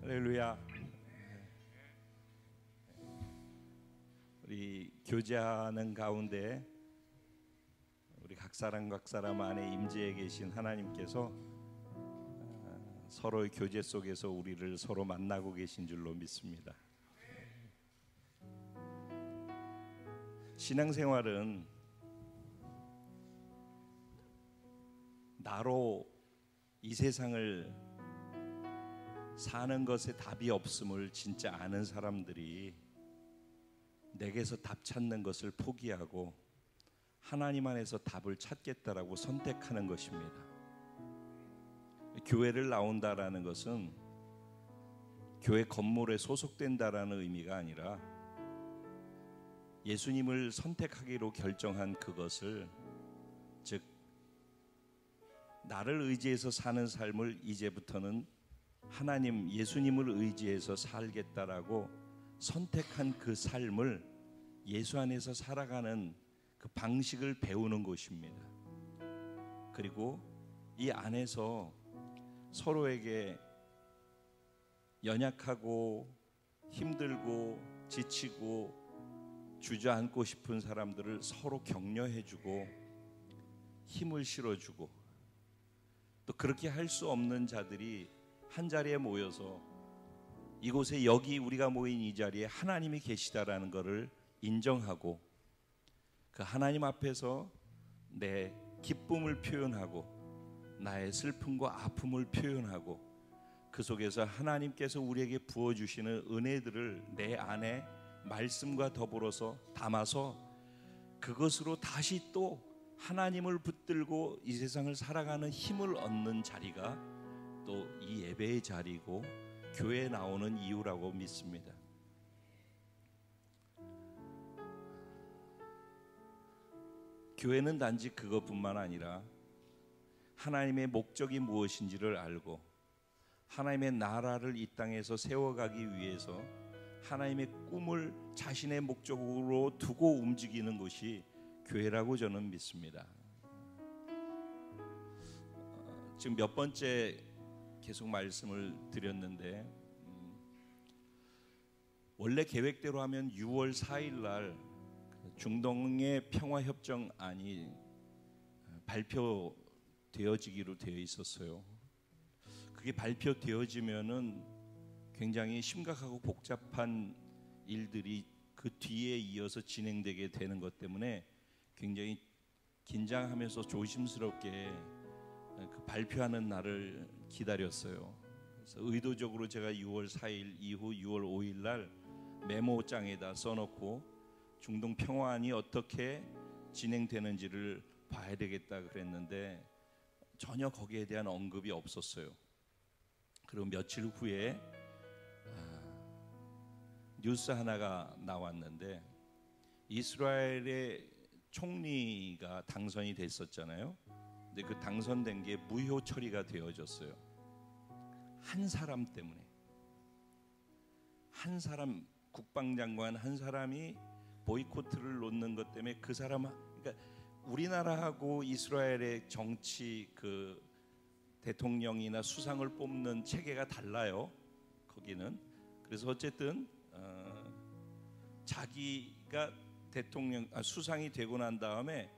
할렐루야. 우리 교제하는 가운데 우리 각 사람 안에 임재해 계신 하나님께서 서로의 교제 속에서 우리를 서로 만나고 계신 줄로 믿습니다. 신앙생활은 나로 이 세상을 사는 것에 답이 없음을 진짜 아는 사람들이 내게서 답 찾는 것을 포기하고 하나님 안에서 답을 찾겠다라고 선택하는 것입니다. 교회를 나온다라는 것은 교회 건물에 소속된다라는 의미가 아니라 예수님을 선택하기로 결정한 그것을, 즉 나를 의지해서 사는 삶을 이제부터는 하나님 예수님을 의지해서 살겠다라고 선택한 그 삶을 예수 안에서 살아가는 그 방식을 배우는 곳입니다. 그리고 이 안에서 서로에게 연약하고 힘들고 지치고 주저앉고 싶은 사람들을 서로 격려해주고 힘을 실어주고, 또 그렇게 할 수 없는 자들이 한 자리에 모여서 이곳에, 여기 우리가 모인 이 자리에 하나님이 계시다라는 것을 인정하고 그 하나님 앞에서 내 기쁨을 표현하고 나의 슬픔과 아픔을 표현하고 그 속에서 하나님께서 우리에게 부어주시는 은혜들을 내 안에 말씀과 더불어서 담아서 그것으로 다시 또 하나님을 붙들고 이 세상을 살아가는 힘을 얻는 자리가 또 이 예배의 자리고 교회에 나오는 이유라고 믿습니다. 교회는 단지 그것뿐만 아니라 하나님의 목적이 무엇인지를 알고 하나님의 나라를 이 땅에서 세워가기 위해서 하나님의 꿈을 자신의 목적으로 두고 움직이는 것이 교회라고 저는 믿습니다. 지금 몇 번째 계속 말씀을 드렸는데, 원래 계획대로 하면 6월 4일 날 중동의 평화협정안이 발표되어지기로 되어 있었어요. 그게 발표되어지면은 굉장히 심각하고 복잡한 일들이 그 뒤에 이어서 진행되게 되는 것 때문에 굉장히 긴장하면서 조심스럽게 그 발표하는 날을 기다렸어요. 그래서 의도적으로 제가 6월 4일 이후 6월 5일 날 메모장에다 써놓고 중동 평화안이 어떻게 진행되는지를 봐야 되겠다 그랬는데 전혀 거기에 대한 언급이 없었어요. 그리고 며칠 후에 뉴스 하나가 나왔는데 이스라엘의 총리가 당선이 됐었잖아요. 근데 그 당선된 게 무효 처리가 되어졌어요. 한 사람 때문에, 한 사람, 국방장관 한 사람이 보이콧을 놓는 것 때문에 그 사람, 그러니까 우리나라하고 이스라엘의 정치 그 대통령이나 수상을 뽑는 체계가 달라요. 거기는. 그래서 어쨌든 자기가 수상이 되고 난 다음에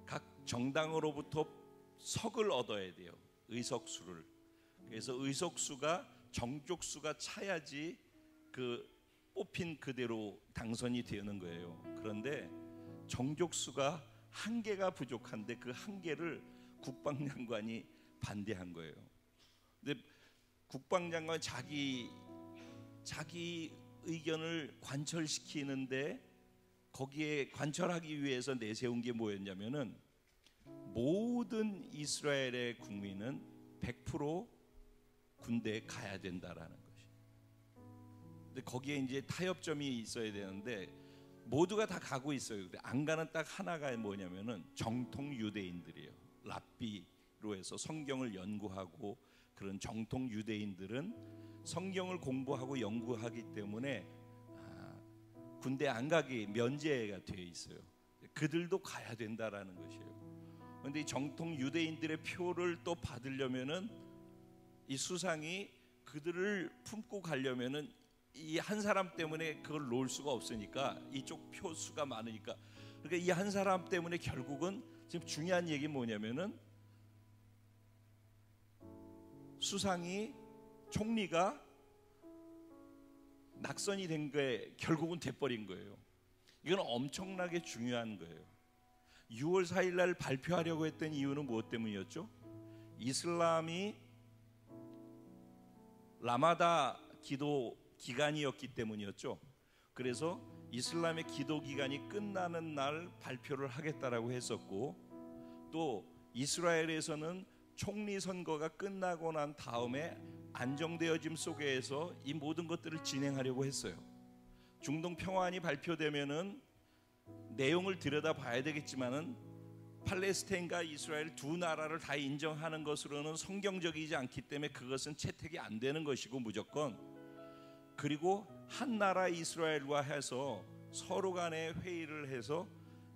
각 정당으로부터 석을 얻어야 돼요. 의석수를. 그래서 의석수가 정족수가 차야지 그 뽑힌 그대로 당선이 되는 거예요. 그런데 정족수가 한 개가 부족한데 그 한 개를 국방장관이 반대한 거예요. 근데 국방장관 자기 의견을 관철시키는데 거기에 관철하기 위해서 내세운 게 뭐였냐면은 모든 이스라엘의 국민은 100% 군대에 가야 된다라는 것이. 근데 거기에 이제 타협점이 있어야 되는데 모두가 다 가고 있어요. 근데 안 가는 딱 하나가 뭐냐면은 정통 유대인들이에요. 랍비로 해서 성경을 연구하고 그런 정통 유대인들은 성경을 공부하고 연구하기 때문에 군대 안 가기 면제가 되어 있어요. 그들도 가야 된다라는 것이에요. 그런데 이 정통 유대인들의 표를 또 받으려면은 이 수상이 그들을 품고 가려면은 이 한 사람 때문에 그걸 놓을 수가 없으니까, 이쪽 표수가 많으니까, 그러니까 이 한 사람 때문에 결국은 지금 중요한 얘기 뭐냐면은 수상이 총리가 낙선이 된 게 결국은 돼버린 거예요. 이건 엄청나게 중요한 거예요. 6월 4일 날 발표하려고 했던 이유는 무엇 때문이었죠? 이슬람이 라마다 기도 기간이었기 때문이었죠. 그래서 이슬람의 기도 기간이 끝나는 날 발표를 하겠다라고 했었고, 또 이스라엘에서는 총리 선거가 끝나고 난 다음에 안정되어짐 속에서 이 모든 것들을 진행하려고 했어요. 중동 평화안이 발표되면은 내용을 들여다봐야 되겠지만은 팔레스타인과 이스라엘 두 나라를 다 인정하는 것으로는 성경적이지 않기 때문에 그것은 채택이 안 되는 것이고 무조건, 그리고 한 나라 이스라엘과 해서 서로 간에 회의를 해서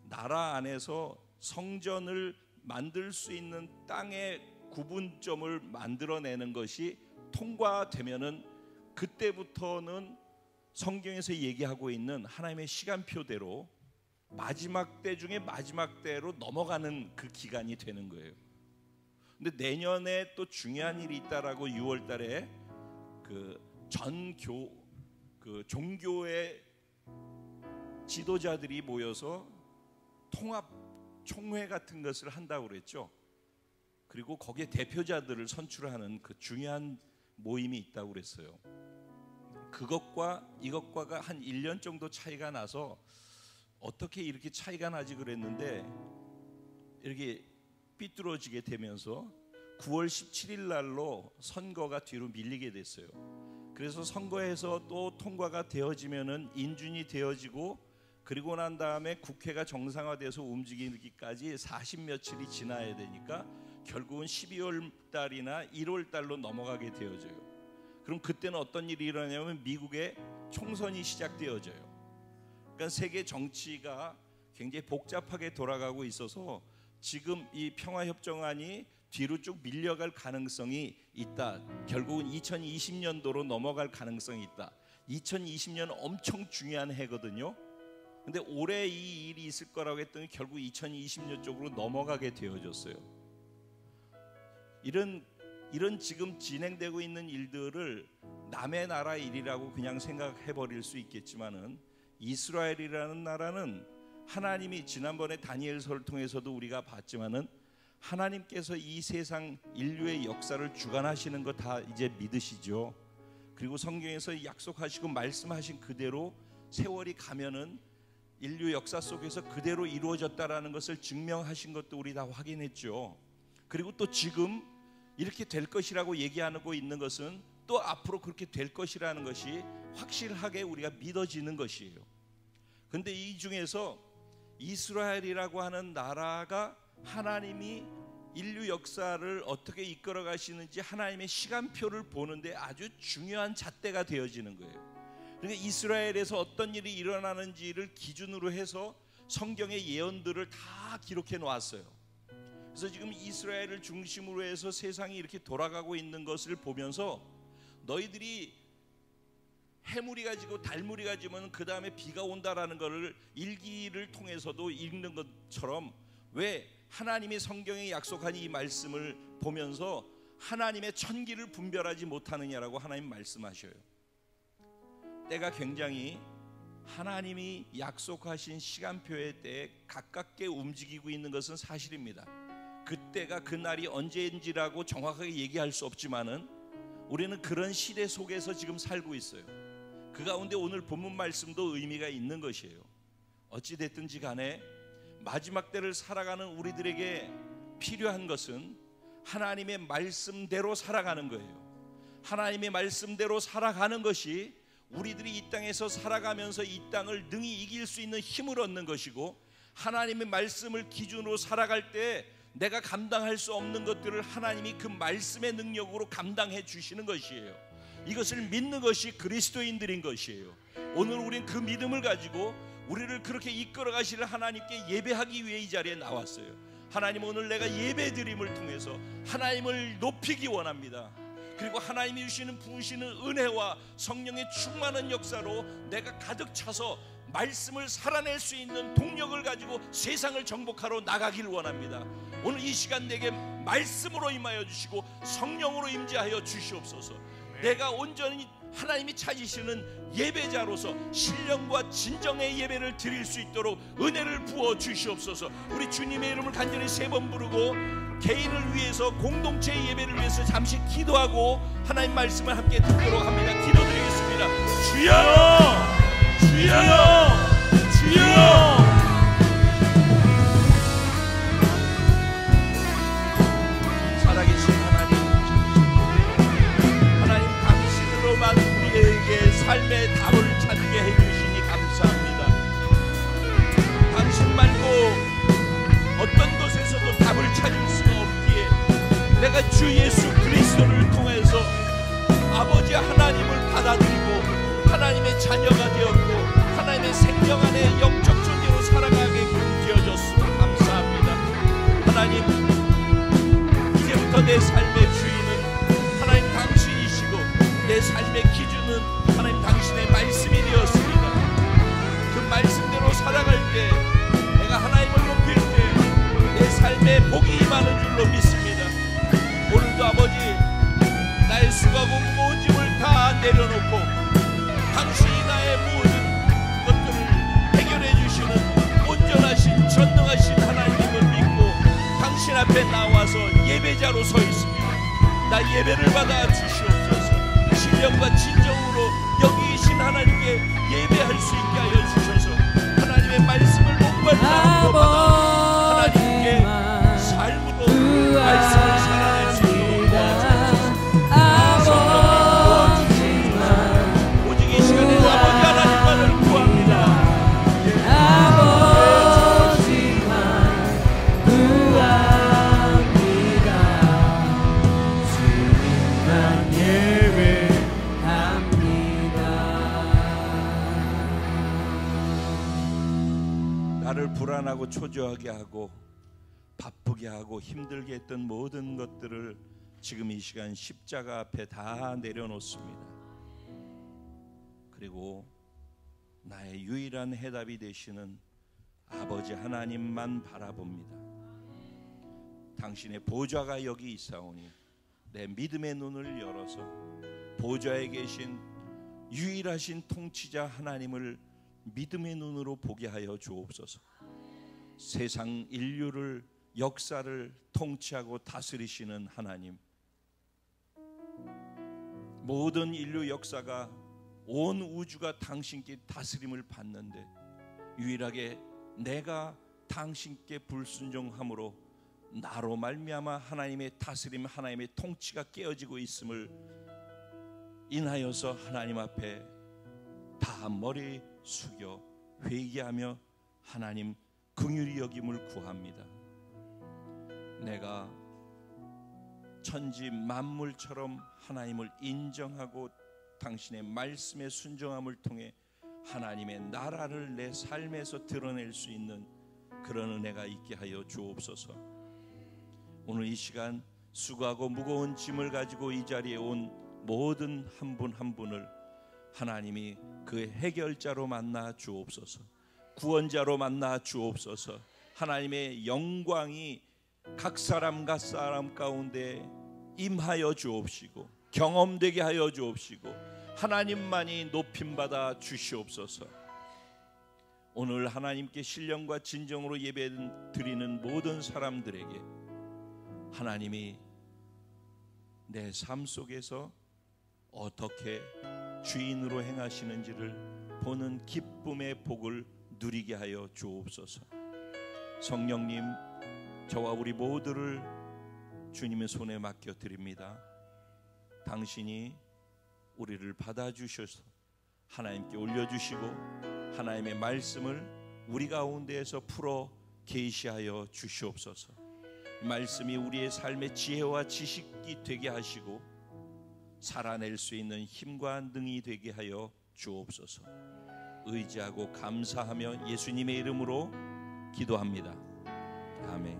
나라 안에서 성전을 만들 수 있는 땅의 구분점을 만들어내는 것이 통과되면은 그때부터는 성경에서 얘기하고 있는 하나님의 시간표대로 마지막 때 중에 마지막 때로 넘어가는 그 기간이 되는 거예요. 근데 내년에 또 중요한 일이 있다라고 6월 달에 그 종교의 지도자들이 모여서 통합 총회 같은 것을 한다고 그랬죠. 그리고 거기에 대표자들을 선출하는 그 중요한 모임이 있다고 그랬어요. 그것과 이것과가 한 1년 정도 차이가 나서 어떻게 이렇게 차이가 나지 그랬는데 이렇게 삐뚤어지게 되면서 9월 17일 날로 선거가 뒤로 밀리게 됐어요. 그래서 선거에서 또 통과가 되어지면은 인준이 되어지고, 그리고 난 다음에 국회가 정상화돼서 움직이기까지 40 며칠이 지나야 되니까 결국은 12월 달이나 1월 달로 넘어가게 되어져요. 그럼 그때는 어떤 일이 일어나냐면 미국의 총선이 시작되어져요. 그러니까 세계 정치가 굉장히 복잡하게 돌아가고 있어서 지금 이 평화협정안이 뒤로 쭉 밀려갈 가능성이 있다. 결국은 2020년도로 넘어갈 가능성이 있다. 2020년 엄청 중요한 해거든요. 근데 올해 이 일이 있을 거라고 했더니 결국 2020년 쪽으로 넘어가게 되어졌어요. 이런 지금 진행되고 있는 일들을 남의 나라 일이라고 그냥 생각해 버릴 수 있겠지만은, 이스라엘이라는 나라는 하나님이 지난번에 다니엘서를 통해서도 우리가 봤지만은 하나님께서 이 세상 인류의 역사를 주관하시는 거 다 이제 믿으시죠. 그리고 성경에서 약속하시고 말씀하신 그대로 세월이 가면은 인류 역사 속에서 그대로 이루어졌다라는 것을 증명하신 것도 우리 다 확인했죠. 그리고 또 지금 이렇게 될 것이라고 얘기하고 있는 것은 또 앞으로 그렇게 될 것이라는 것이 확실하게 우리가 믿어지는 것이에요. 근데 이 중에서 이스라엘이라고 하는 나라가 하나님이 인류 역사를 어떻게 이끌어 가시는지 하나님의 시간표를 보는데 아주 중요한 잣대가 되어지는 거예요. 그러니까 이스라엘에서 어떤 일이 일어나는지를 기준으로 해서 성경의 예언들을 다 기록해 놓았어요. 그래서 지금 이스라엘을 중심으로 해서 세상이 이렇게 돌아가고 있는 것을 보면서 너희들이 해물이 가지고 달무리 가지면 그 다음에 비가 온다라는 것을 일기를 통해서도 읽는 것처럼, 왜 하나님이 성경에 약속한 이 말씀을 보면서 하나님의 천기를 분별하지 못하느냐라고 하나님 말씀하셔요. 때가 굉장히 하나님이 약속하신 시간표의 때에 가깝게 움직이고 있는 것은 사실입니다. 그때가 그날이 언제인지라고 정확하게 얘기할 수 없지만은 우리는 그런 시대 속에서 지금 살고 있어요. 그 가운데 오늘 본문 말씀도 의미가 있는 것이에요. 어찌 됐든지 간에 마지막 때를 살아가는 우리들에게 필요한 것은 하나님의 말씀대로 살아가는 거예요. 하나님의 말씀대로 살아가는 것이 우리들이 이 땅에서 살아가면서 이 땅을 능히 이길 수 있는 힘을 얻는 것이고, 하나님의 말씀을 기준으로 살아갈 때 내가 감당할 수 없는 것들을 하나님이 그 말씀의 능력으로 감당해 주시는 것이에요. 이것을 믿는 것이 그리스도인들인 것이에요. 오늘 우리는 그 믿음을 가지고 우리를 그렇게 이끌어 가실 하나님께 예배하기 위해 이 자리에 나왔어요. 하나님, 오늘 내가 예배 드림을 통해서 하나님을 높이기 원합니다. 그리고 하나님이 주시는 부으시는 은혜와 성령의 충만한 역사로 내가 가득 차서 말씀을 살아낼 수 있는 동력을 가지고 세상을 정복하러 나가길 원합니다. 오늘 이 시간 내게 말씀으로 임하여 주시고 성령으로 임재하여 주시옵소서. 내가 온전히 하나님이 찾으시는 예배자로서 신령과 진정의 예배를 드릴 수 있도록 은혜를 부어 주시옵소서. 우리 주님의 이름을 간절히 3번 부르고 개인을 위해서, 공동체의 예배를 위해서 잠시 기도하고 하나님 말씀을 함께 듣도록 합니다. 기도드리겠습니다. 주여, 주여, 주여. 살아계신 하나님, 당신으로만 우리에게 삶의 답을 찾게 해주시니 감사합니다. 당신 말고 어떤 곳에서도 답을 찾을 수가 없기에 내가 주 예수 그리스도를 통해서 아버지 하나님을 받아들이고 하나님의 자녀가 되었고 하나님의 생명 안에 영적 존재로 살아가게끔 되어졌습니다. 감사합니다. 하나님, 이제부터 내 삶의 주인은 하나님 당신이시고 내 삶의 기준은 하나님 당신의 말씀이 되었습니다. 그 말씀대로 살아갈 때, 내가 하나님을 높일 때 내 삶에 복이 임하는 줄로 믿습니다. 오늘도 아버지, 나의 수고하고 무거운 짐을 다 내려놓고 당신이 나의 모든 것들을 해결해 주시는 온전하신 전능하신 하나님을 믿고 당신 앞에 나와서 예배자로 서 있습니다. 나 예배를 받아 주시옵소서. 신령과 진정으로 여기 계신 하나님께 예배할 수 있게 하여 주셔서 하나님의 말씀을 목말라 받아 하나님께 삶으로 말씀을 살아낼 수 있도록 도와주시옵소서. 오직 이 시간에 아버지 하나님만을 구합니다. 아버지만 구합니다. 주님만 예배합니다. 나를 불안하고 초조하게 하고 바쁘게 하고 힘들게 했던 모든 것들을 지금 이 시간 십자가 앞에 다 내려놓습니다. 그리고 나의 유일한 해답이 되시는 아버지 하나님만 바라봅니다. 당신의 보좌가 여기 있사오니 내 믿음의 눈을 열어서 보좌에 계신 유일하신 통치자 하나님을 믿음의 눈으로 보게 하여 주옵소서. 세상 인류를, 역사를 통치하고 다스리시는 하나님, 모든 인류 역사가, 온 우주가 당신께 다스림을 받는데 유일하게 내가 당신께 불순종함으로 나로 말미암아 하나님의 다스림, 하나님의 통치가 깨어지고 있음을 인하여서 하나님 앞에 다 머리 숙여 회개하며 하나님 긍휼히 여김을 구합니다. 내가 천지 만물처럼 하나님을 인정하고 당신의 말씀에 순종함을 통해 하나님의 나라를 내 삶에서 드러낼 수 있는 그런 은혜가 있게 하여 주옵소서. 오늘 이 시간 수고하고 무거운 짐을 가지고 이 자리에 온 모든 한 분 한 분을 하나님이 그 해결자로 만나 주옵소서. 구원자로 만나 주옵소서. 하나님의 영광이 각 사람 가운데 임하여 주옵시고 경험되게 하여 주옵시고 하나님만이 높임받아 주시옵소서. 오늘 하나님께 신령과 진정으로 예배드리는 모든 사람들에게 하나님이 내 삶 속에서 어떻게 주인으로 행하시는지를 보는 기쁨의 복을 누리게 하여 주옵소서. 성령님, 저와 우리 모두를 주님의 손에 맡겨드립니다. 당신이 우리를 받아주셔서 하나님께 올려주시고 하나님의 말씀을 우리 가운데에서 풀어 계시하여 주시옵소서. 말씀이 우리의 삶의 지혜와 지식이 되게 하시고 살아낼 수 있는 힘과 능이 되게 하여 주옵소서. 의지하고 감사하며 예수님의 이름으로 기도합니다. 아멘.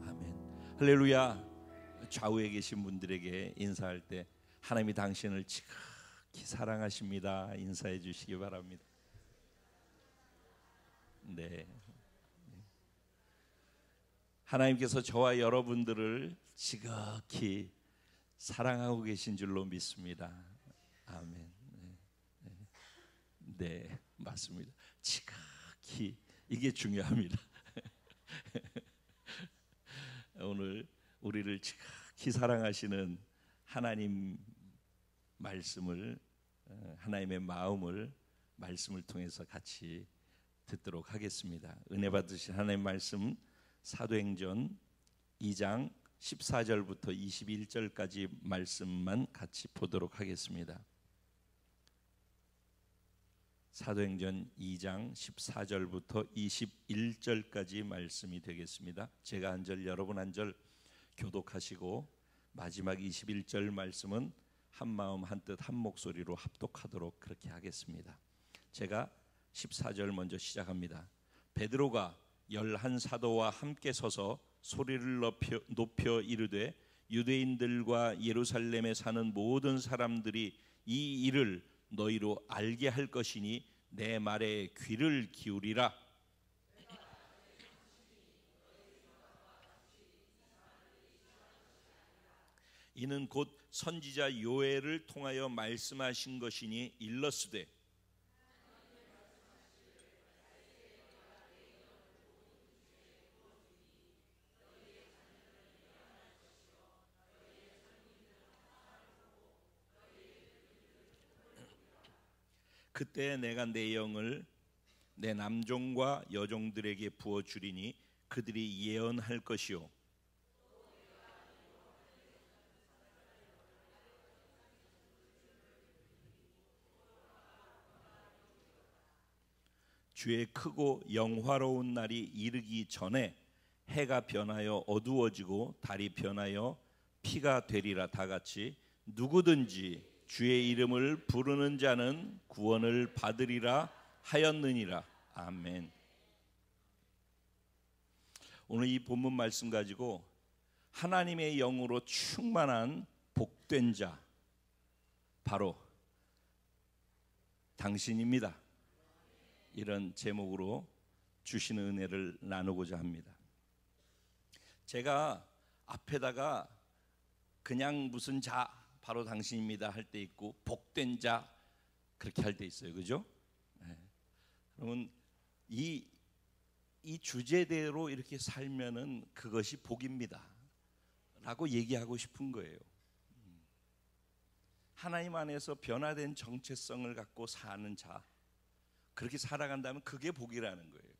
아멘. 할렐루야. 좌우에 계신 분들에게 인사할 때 하나님이 당신을 지극히 사랑하십니다 인사해 주시기 바랍니다. 네. 하나님께서 저와 여러분들을 지극히 사랑하고 계신 줄로 믿습니다. 아멘. 네, 맞습니다. 지극히 이게 중요합니다. 오늘 우리를 지극히 사랑하시는 하나님 말씀을, 하나님의 마음을 말씀을 통해서 같이 듣도록 하겠습니다. 은혜 받으신 하나님 말씀 사도행전 2장 14절부터 21절까지 말씀만 같이 보도록 하겠습니다. 사도행전 2장 14절부터 21절까지 말씀이 되겠습니다. 제가 한 절 여러분 한 절 교독하시고 마지막 21절 말씀은 한마음 한뜻 한 목소리로 합독하도록 그렇게 하겠습니다. 제가 14절 먼저 시작합니다. 베드로가 11사도와 함께 서서 소리를 높여 이르되 유대인들과 예루살렘에 사는 모든 사람들이 이 일을 너희로 알게 할 것이니 내 말에 귀를 기울이라. 이는 곧 선지자 요엘을 통하여 말씀하신 것이니 일러스되 그때 내가 내 영을 내 남종과 여종들에게 부어 주리니 그들이 예언할 것이요 주의 크고 영화로운 날이 이르기 전에 해가 변하여 어두워지고 달이 변하여 피가 되리라. 다 같이 누구든지 주의 이름을 부르는 자는 구원을 받으리라 하였느니라. 아멘. 오늘 이 본문 말씀 가지고 하나님의 영으로 충만한 복된 자 바로 당신입니다. 이런 제목으로 주시는 은혜를 나누고자 합니다. 제가 앞에다가 그냥 무슨 자 바로 당신입니다 할 때 있고 복된 자 그렇게 할 때 있어요. 그죠? 네. 그러면 이 주제대로 이렇게 살면은 그것이 복입니다 라고 얘기하고 싶은 거예요. 하나님 안에서 변화된 정체성을 갖고 사는 자, 그렇게 살아간다면 그게 복이라는 거예요.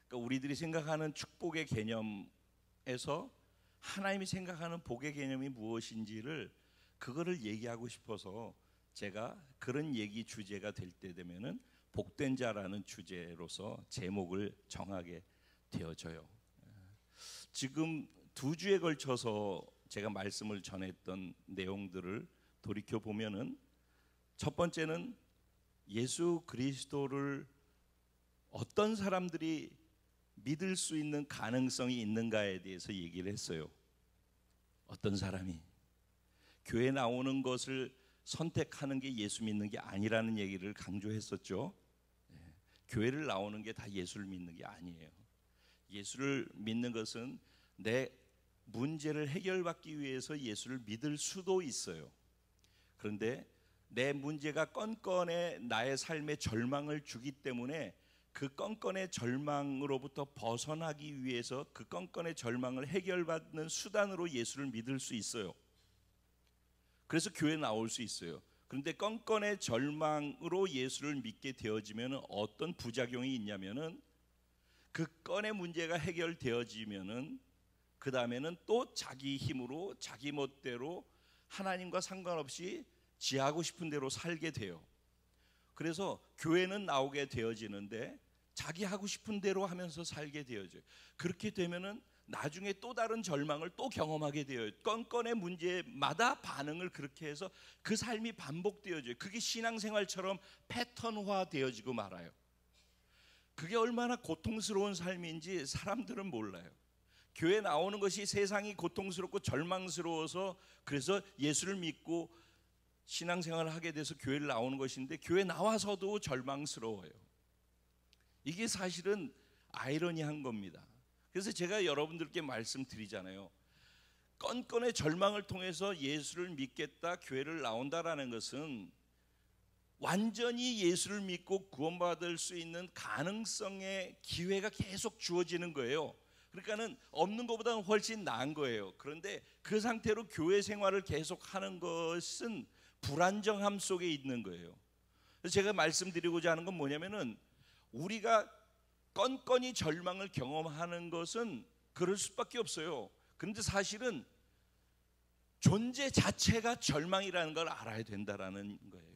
그러니까 우리들이 생각하는 축복의 개념에서 하나님이 생각하는 복의 개념이 무엇인지를 그거를 얘기하고 싶어서 제가 그런 얘기 주제가 될 때 되면은 복된 자라는 주제로서 제목을 정하게 되어져요. 지금 2주에 걸쳐서 제가 말씀을 전했던 내용들을 돌이켜 보면은 첫 번째는 예수 그리스도를 어떤 사람들이 믿을 수 있는 가능성이 있는가에 대해서 얘기를 했어요. 어떤 사람이 교회 나오는 것을 선택하는 게 예수 믿는 게 아니라는 얘기를 강조했었죠. 교회를 나오는 게 다 예수를 믿는 게 아니에요. 예수를 믿는 것은 내 문제를 해결받기 위해서 예수를 믿을 수도 있어요. 그런데 내 문제가 건건에 나의 삶에 절망을 주기 때문에 그 건건의 절망으로부터 벗어나기 위해서 그 건건의 절망을 해결받는 수단으로 예수를 믿을 수 있어요. 그래서 교회 나올 수 있어요. 그런데 건건의 절망으로 예수를 믿게 되어지면 어떤 부작용이 있냐면은 그 건의 문제가 해결되어지면은 그 다음에는 또 자기 힘으로 자기 멋대로 하나님과 상관없이 지하고 싶은 대로 살게 돼요. 그래서 교회는 나오게 되어지는데 자기 하고 싶은 대로 하면서 살게 되어져요. 그렇게 되면은 나중에 또 다른 절망을 또 경험하게 돼요. 건건의 문제마다 반응을 그렇게 해서 그 삶이 반복되어져요. 그게 신앙생활처럼 패턴화 되어지고 말아요. 그게 얼마나 고통스러운 삶인지 사람들은 몰라요. 교회 나오는 것이 세상이 고통스럽고 절망스러워서 그래서 예수를 믿고 신앙생활을 하게 돼서 교회를 나오는 것인데 교회 나와서도 절망스러워요. 이게 사실은 아이러니한 겁니다. 그래서 제가 여러분들께 말씀드리잖아요. 건건의 절망을 통해서 예수를 믿겠다, 교회를 나온다라는 것은 완전히 예수를 믿고 구원받을 수 있는 가능성의 기회가 계속 주어지는 거예요. 그러니까는 없는 것보다는 훨씬 나은 거예요. 그런데 그 상태로 교회 생활을 계속 하는 것은 불안정함 속에 있는 거예요. 그래서 제가 말씀드리고자 하는 건 뭐냐면은 우리가 건건이 절망을 경험하는 것은 그럴 수밖에 없어요. 그런데 사실은 존재 자체가 절망이라는 걸 알아야 된다라는 거예요.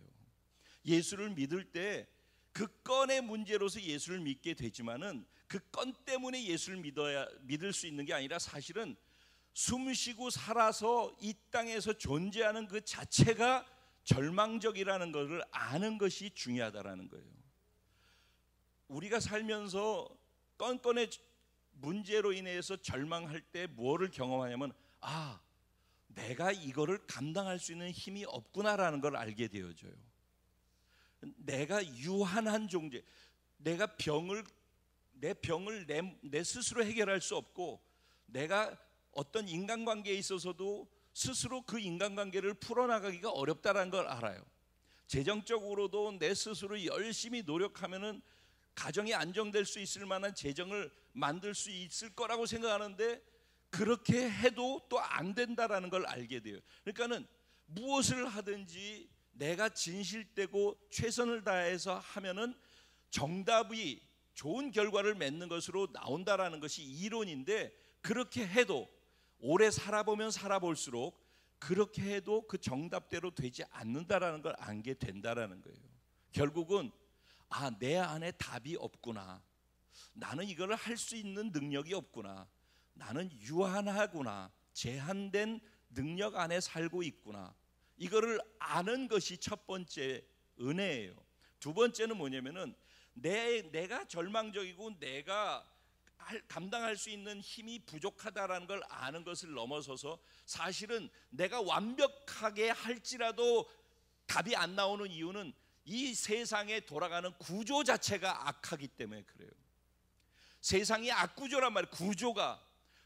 예수를 믿을 때 그 건의 문제로서 예수를 믿게 되지만은 그 건 때문에 예수를 믿을 수 있는 게 아니라 사실은 숨쉬고 살아서 이 땅에서 존재하는 그 자체가 절망적이라는 것을 아는 것이 중요하다라는 거예요. 우리가 살면서 건건의 문제로 인해서 절망할 때 뭐를 경험하냐면 내가 이거를 감당할 수 있는 힘이 없구나라는 걸 알게 되어져요. 내가 유한한 존재, 내 병을 내 스스로 해결할 수 없고 내가 어떤 인간관계에 있어서도 스스로 그 인간관계를 풀어나가기가 어렵다는 걸 알아요. 재정적으로도 내 스스로 열심히 노력하면은 가정이 안정될 수 있을 만한 재정을 만들 수 있을 거라고 생각하는데 그렇게 해도 또 안 된다라는 걸 알게 돼요. 그러니까는 무엇을 하든지 내가 진실되고 최선을 다해서 하면은 정답이 좋은 결과를 맺는 것으로 나온다라는 것이 이론인데 그렇게 해도 오래 살아보면 살아볼수록 그렇게 해도 그 정답대로 되지 않는다라는 걸 알게 된다라는 거예요. 결국은 내 안에 답이 없구나. 나는 이걸 할 수 있는 능력이 없구나. 나는 유한하구나. 제한된 능력 안에 살고 있구나. 이거를 아는 것이 첫 번째 은혜예요. 두 번째는 뭐냐면은 내가 절망적이고 내가 감당할 수 있는 힘이 부족하다라는 걸 아는 것을 넘어서서 사실은 내가 완벽하게 할지라도 답이 안 나오는 이유는 이 세상에 돌아가는 구조 자체가 악하기 때문에 그래요. 세상이 악구조란 말이에요. 구조가.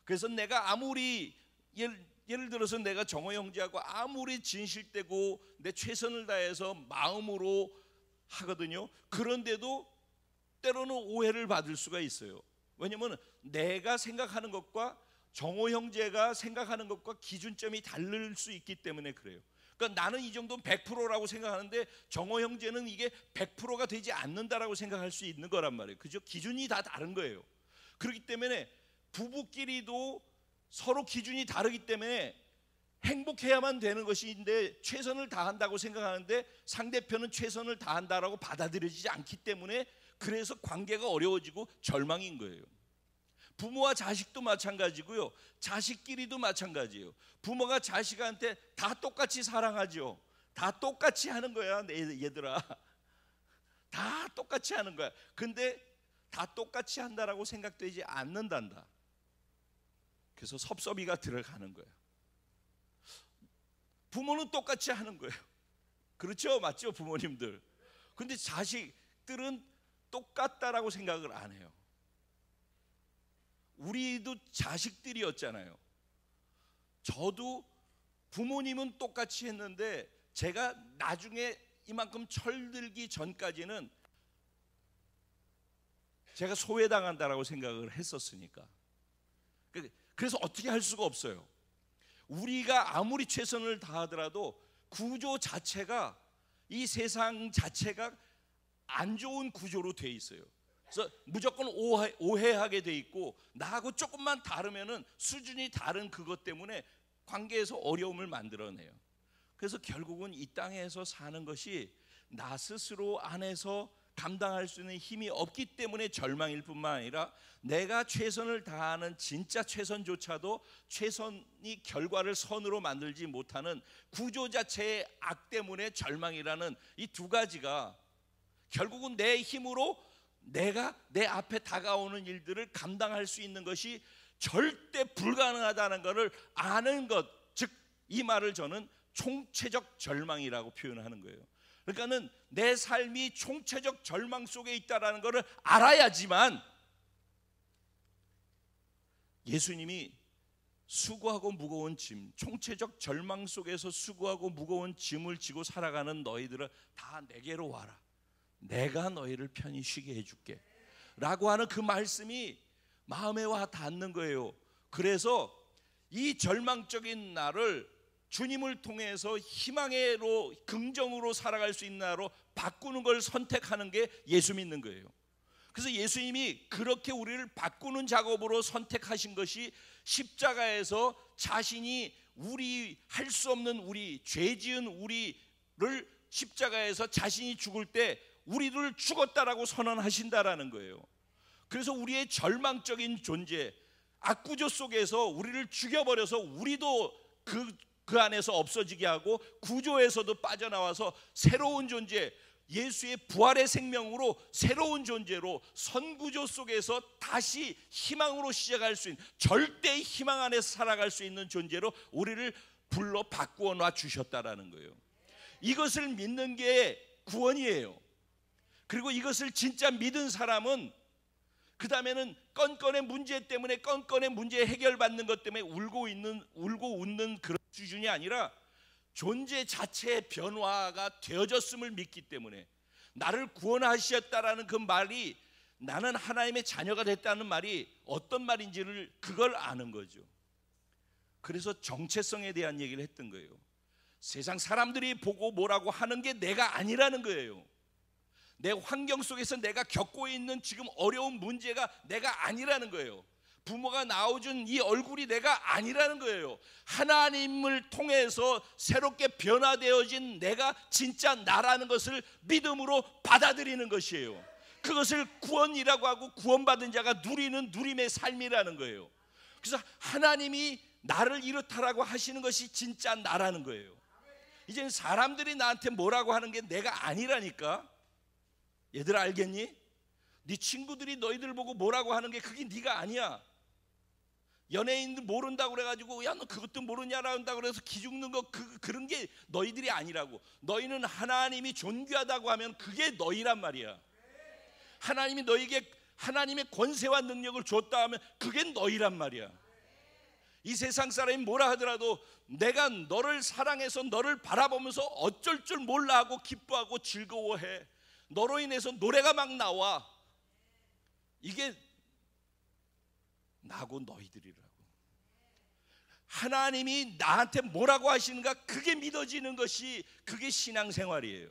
그래서 내가 아무리 예를 들어서 내가 정호 형제하고 아무리 진실되고 내 최선을 다해서 마음으로 하거든요. 그런데도 때로는 오해를 받을 수가 있어요. 왜냐하면 내가 생각하는 것과 정호 형제가 생각하는 것과 기준점이 다를 수 있기 때문에 그래요. 그러니까 나는 이 정도는 100%라고 생각하는데 정호 형제는 이게 100%가 되지 않는다라고 생각할 수 있는 거란 말이에요. 그죠? 기준이 다 다른 거예요. 그렇기 때문에 부부끼리도 서로 기준이 다르기 때문에 행복해야만 되는 것인데 최선을 다한다고 생각하는데 상대편은 최선을 다한다라고 받아들여지지 않기 때문에 그래서 관계가 어려워지고 절망인 거예요. 부모와 자식도 마찬가지고요. 자식끼리도 마찬가지예요. 부모가 자식한테 다 똑같이 사랑하죠. 다 똑같이 하는 거야, 얘들아. 다 똑같이 하는 거야. 근데 다 똑같이 한다라고 생각되지 않는단다. 그래서 섭섭이가 들어가는 거예요. 부모는 똑같이 하는 거예요. 그렇죠? 맞죠? 부모님들. 근데 자식들은 똑같다라고 생각을 안 해요. 우리도 자식들이었잖아요. 저도 부모님은 똑같이 했는데 제가 나중에 이만큼 철들기 전까지는 제가 소외당한다라고 생각을 했었으니까. 그래서 어떻게 할 수가 없어요. 우리가 아무리 최선을 다하더라도 구조 자체가 이 세상 자체가 안 좋은 구조로 돼 있어요. 그래서 무조건 오해하게 돼 있고 나하고 조금만 다르면은 수준이 다른 그것 때문에 관계에서 어려움을 만들어내요. 그래서 결국은 이 땅에서 사는 것이 나 스스로 안에서 감당할 수 있는 힘이 없기 때문에 절망일 뿐만 아니라 내가 최선을 다하는 진짜 최선조차도 최선이 결과를 선으로 만들지 못하는 구조 자체의 악 때문에 절망이라는 이 두 가지가 결국은 내 힘으로 내가 내 앞에 다가오는 일들을 감당할 수 있는 것이 절대 불가능하다는 것을 아는 것, 즉 이 말을 저는 총체적 절망이라고 표현하는 거예요. 그러니까는 내 삶이 총체적 절망 속에 있다라는 것을 알아야지만 예수님이 수고하고 무거운 짐, 총체적 절망 속에서 수고하고 무거운 짐을 지고 살아가는 너희들은 다 내게로 와라. 내가 너희를 편히 쉬게 해줄게 라고 하는 그 말씀이 마음에 와 닿는 거예요. 그래서 이 절망적인 나를 주님을 통해서 희망으로, 긍정으로 살아갈 수 있는 나로 바꾸는 걸 선택하는 게 예수 믿는 거예요. 그래서 예수님이 그렇게 우리를 바꾸는 작업으로 선택하신 것이 십자가에서 자신이 우리 할 수 없는 우리, 죄 지은 우리를 십자가에서 자신이 죽을 때 우리를 죽었다라고 선언하신다라는 거예요. 그래서 우리의 절망적인 존재, 악구조 속에서 우리를 죽여버려서 우리도 그 안에서 없어지게 하고 구조에서도 빠져나와서 새로운 존재, 예수의 부활의 생명으로 새로운 존재로 선구조 속에서 다시 희망으로 시작할 수 있는, 절대 희망 안에서 살아갈 수 있는 존재로 우리를 불러 바꾸어 놔 주셨다라는 거예요. 이것을 믿는 게 구원이에요. 그리고 이것을 진짜 믿은 사람은 그 다음에는 건건의 문제 때문에, 건건의 문제 해결받는 것 때문에 울고 웃는 그런 수준이 아니라 존재 자체의 변화가 되어졌음을 믿기 때문에, 나를 구원하셨다라는 그 말이, 나는 하나님의 자녀가 됐다는 말이 어떤 말인지를 그걸 아는 거죠. 그래서 정체성에 대한 얘기를 했던 거예요. 세상 사람들이 보고 뭐라고 하는 게 내가 아니라는 거예요. 내 환경 속에서 내가 겪고 있는 지금 어려운 문제가 내가 아니라는 거예요. 부모가 낳아준 이 얼굴이 내가 아니라는 거예요. 하나님을 통해서 새롭게 변화되어진 내가 진짜 나라는 것을 믿음으로 받아들이는 것이에요. 그것을 구원이라고 하고 구원받은 자가 누리는 누림의 삶이라는 거예요. 그래서 하나님이 나를 이렇다라고 하시는 것이 진짜 나라는 거예요. 이제는 사람들이 나한테 뭐라고 하는 게 내가 아니라니까. 얘들 알겠니? 네 친구들이 너희들 보고 뭐라고 하는 게 그게 네가 아니야. 연예인들 모른다고 그래가지고 야 너 그것도 모르냐라고 한다고 그래서 기죽는 거 그런 게 너희들이 아니라고. 너희는 하나님이 존귀하다고 하면 그게 너희란 말이야. 하나님이 너희에게 하나님의 권세와 능력을 줬다 하면 그게 너희란 말이야. 이 세상 사람이 뭐라 하더라도 내가 너를 사랑해서 너를 바라보면서 어쩔 줄 몰라 하고 기뻐하고 즐거워해. 너로 인해서 노래가 막 나와. 이게 나고 너희들이라고. 하나님이 나한테 뭐라고 하시는가 그게 믿어지는 것이, 그게 신앙생활이에요.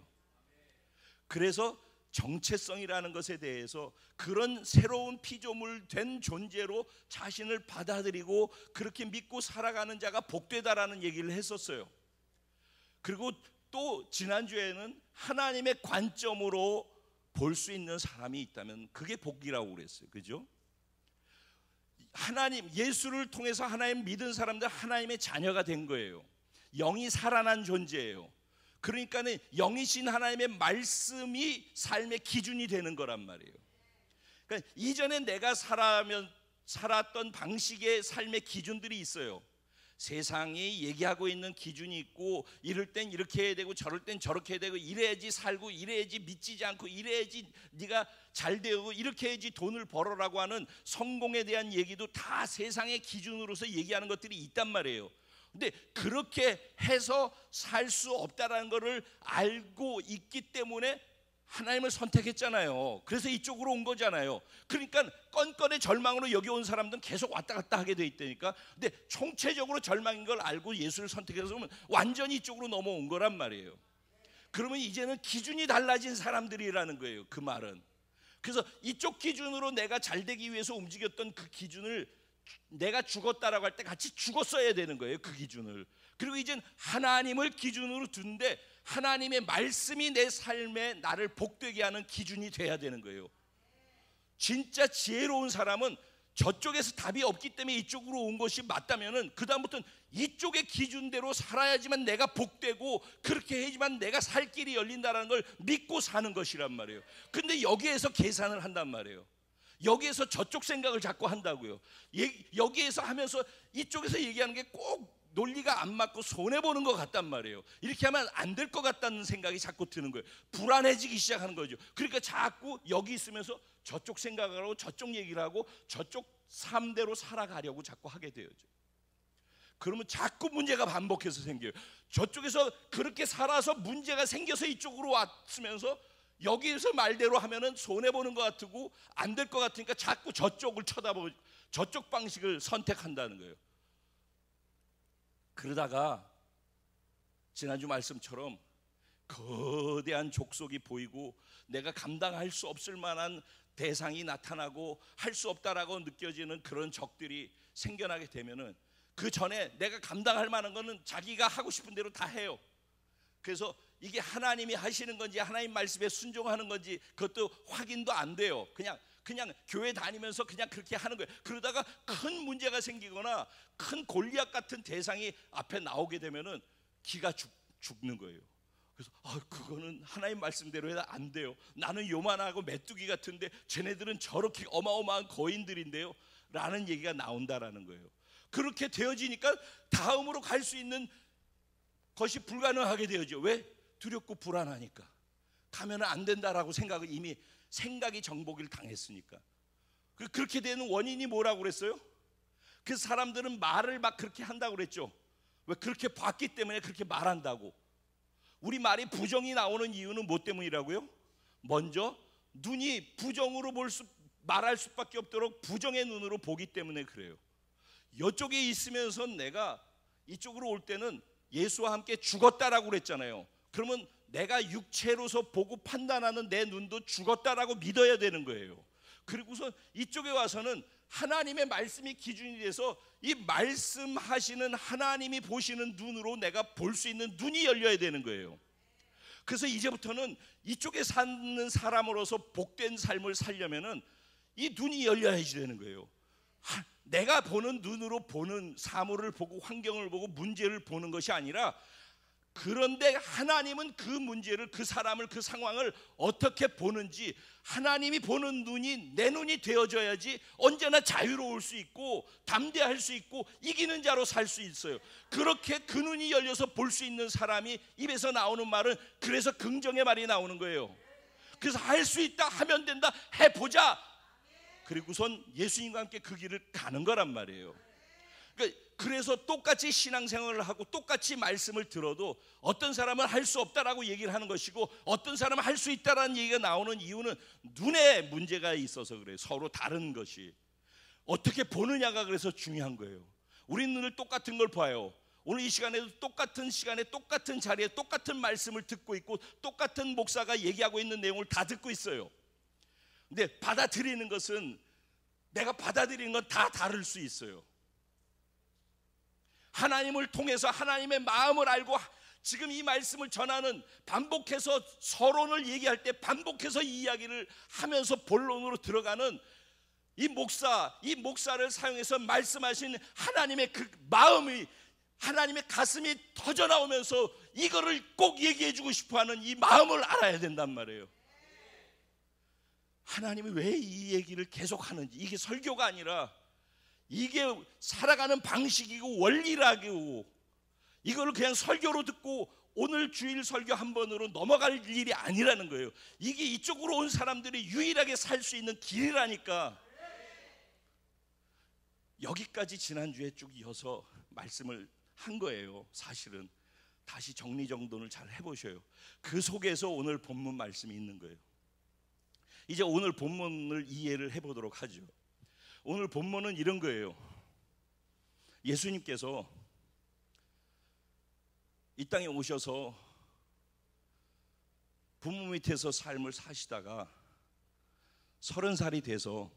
그래서 정체성이라는 것에 대해서 그런 새로운 피조물 된 존재로 자신을 받아들이고 그렇게 믿고 살아가는 자가 복되다라는 얘기를 했었어요. 그리고 또 지난주에는 하나님의 관점으로 볼 수 있는 사람이 있다면 그게 복이라고 그랬어요. 그죠? 하나님, 예수를 통해서 하나님 믿은 사람들 하나님의 자녀가 된 거예요. 영이 살아난 존재예요. 그러니까는 영이신 하나님의 말씀이 삶의 기준이 되는 거란 말이에요. 그러니까 이전에 내가 살았던 방식의 삶의 기준들이 있어요. 세상이 얘기하고 있는 기준이 있고, 이럴 땐 이렇게 해야 되고 저럴 땐 저렇게 해야 되고, 이래야지 살고 이래야지 미치지 않고 이래야지 네가 잘 되고 이렇게 해야지 돈을 벌어라고 하는 성공에 대한 얘기도 다 세상의 기준으로서 얘기하는 것들이 있단 말이에요. 근데 그렇게 해서 살 수 없다라는 것을 알고 있기 때문에 하나님을 선택했잖아요. 그래서 이쪽으로 온 거잖아요. 그러니까 건건의 절망으로 여기 온 사람들은 계속 왔다 갔다 하게 돼 있다니까. 근데 총체적으로 절망인 걸 알고 예수를 선택해서 오면 완전히 이쪽으로 넘어온 거란 말이에요. 그러면 이제는 기준이 달라진 사람들이라는 거예요. 그 말은. 그래서 이쪽 기준으로 내가 잘 되기 위해서 움직였던 그 기준을 내가 죽었다라고 할 때 같이 죽었어야 되는 거예요. 그 기준을. 그리고 이젠 하나님을 기준으로 두는데 하나님의 말씀이 내 삶에 나를 복되게 하는 기준이 돼야 되는 거예요. 진짜 지혜로운 사람은 저쪽에서 답이 없기 때문에 이쪽으로 온 것이 맞다면은 그 다음부터는 이쪽의 기준대로 살아야지만 내가 복되고 그렇게 해야지만 내가 살 길이 열린다는 걸 믿고 사는 것이란 말이에요. 근데 여기에서 계산을 한단 말이에요. 여기에서 저쪽 생각을 자꾸 한다고요. 여기에서 하면서 이쪽에서 얘기하는 게 꼭 논리가 안 맞고 손해보는 것 같단 말이에요. 이렇게 하면 안 될 것 같다는 생각이 자꾸 드는 거예요. 불안해지기 시작하는 거죠. 그러니까 자꾸 여기 있으면서 저쪽 생각을 하고 저쪽 얘기를 하고 저쪽 삶대로 살아가려고 자꾸 하게 되죠. 그러면 자꾸 문제가 반복해서 생겨요. 저쪽에서 그렇게 살아서 문제가 생겨서 이쪽으로 왔으면서 여기에서 말대로 하면은 손해보는 것 같고 안 될 것 같으니까 자꾸 저쪽을 쳐다보고 저쪽 방식을 선택한다는 거예요. 그러다가 지난주 말씀처럼 거대한 족속이 보이고 내가 감당할 수 없을 만한 대상이 나타나고 할 수 없다라고 느껴지는 그런 적들이 생겨나게 되면은 그 전에 내가 감당할 만한 거는 자기가 하고 싶은 대로 다 해요. 그래서 이게 하나님이 하시는 건지 하나님 말씀에 순종하는 건지 그것도 확인도 안 돼요. 그냥 교회 다니면서 그냥 그렇게 하는 거예요. 그러다가 큰 문제가 생기거나 큰 골리앗 같은 대상이 앞에 나오게 되면은 기가 죽는 거예요. 그래서 그거는 하나님 말씀대로 해도 안 돼요. 나는 요만하고 메뚜기 같은데 쟤네들은 저렇게 어마어마한 거인들인데요 라는 얘기가 나온다라는 거예요. 그렇게 되어지니까 다음으로 갈 수 있는 것이 불가능하게 되어져. 왜? 두렵고 불안하니까. 가면 안 된다라고 생각을 이미 생각이 정복을 당했으니까. 그렇게 되는 원인이 뭐라고 그랬어요? 그 사람들은 말을 막 그렇게 한다고 그랬죠. 왜? 그렇게 봤기 때문에 그렇게 말한다고. 우리 말이 부정이 나오는 이유는 뭐 때문이라고요? 먼저 눈이 부정으로 말할 수밖에 없도록 부정의 눈으로 보기 때문에 그래요. 이쪽에 있으면서 내가 이쪽으로 올 때는 예수와 함께 죽었다라고 그랬잖아요. 그러면 내가 육체로서 보고 판단하는 내 눈도 죽었다라고 믿어야 되는 거예요. 그리고서 이쪽에 와서는 하나님의 말씀이 기준이 돼서 이 말씀하시는 하나님이 보시는 눈으로 내가 볼 수 있는 눈이 열려야 되는 거예요. 그래서 이제부터는 이쪽에 사는 사람으로서 복된 삶을 살려면은 이 눈이 열려야지 되는 거예요. 내가 보는 눈으로 보는 사물을 보고 환경을 보고 문제를 보는 것이 아니라, 그런데 하나님은 그 문제를, 그 사람을, 그 상황을 어떻게 보는지 하나님이 보는 눈이 내 눈이 되어져야지 언제나 자유로울 수 있고 담대할 수 있고 이기는 자로 살 수 있어요. 그렇게 그 눈이 열려서 볼 수 있는 사람이 입에서 나오는 말은 그래서 긍정의 말이 나오는 거예요. 그래서 할 수 있다, 하면 된다, 해보자. 그리고선 예수님과 함께 그 길을 가는 거란 말이에요. 그래서 똑같이 신앙생활을 하고 똑같이 말씀을 들어도 어떤 사람은 할 수 없다라고 얘기를 하는 것이고 어떤 사람은 할 수 있다라는 얘기가 나오는 이유는 눈에 문제가 있어서 그래요. 서로 다른 것이 어떻게 보느냐가 그래서 중요한 거예요. 우리 눈을 똑같은 걸 봐요. 오늘 이 시간에도 똑같은 시간에 똑같은 자리에 똑같은 말씀을 듣고 있고 똑같은 목사가 얘기하고 있는 내용을 다 듣고 있어요. 근데 받아들이는 것은, 내가 받아들이는 건 다 다를 수 있어요. 하나님을 통해서 하나님의 마음을 알고 지금 이 말씀을 전하는, 반복해서 서론을 얘기할 때 반복해서 이 이야기를 하면서 본론으로 들어가는 이 목사를 사용해서 말씀하신 하나님의 그 마음이, 하나님의 가슴이 터져 나오면서 이거를 꼭 얘기해 주고 싶어하는 이 마음을 알아야 된단 말이에요. 하나님이 왜 이 얘기를 계속 하는지, 이게 설교가 아니라 이게 살아가는 방식이고 원리라고, 이걸 그냥 설교로 듣고 오늘 주일 설교 한 번으로 넘어갈 일이 아니라는 거예요. 이게 이쪽으로 온 사람들이 유일하게 살 수 있는 길이라니까. 여기까지 지난주에 쭉 이어서 말씀을 한 거예요. 사실은 다시 정리정돈을 잘 해보셔요. 그 속에서 오늘 본문 말씀이 있는 거예요. 이제 오늘 본문을 이해를 해보도록 하죠. 오늘 본문은 이런 거예요. 예수님께서 이 땅에 오셔서 부모 밑에서 삶을 사시다가 30살이 돼서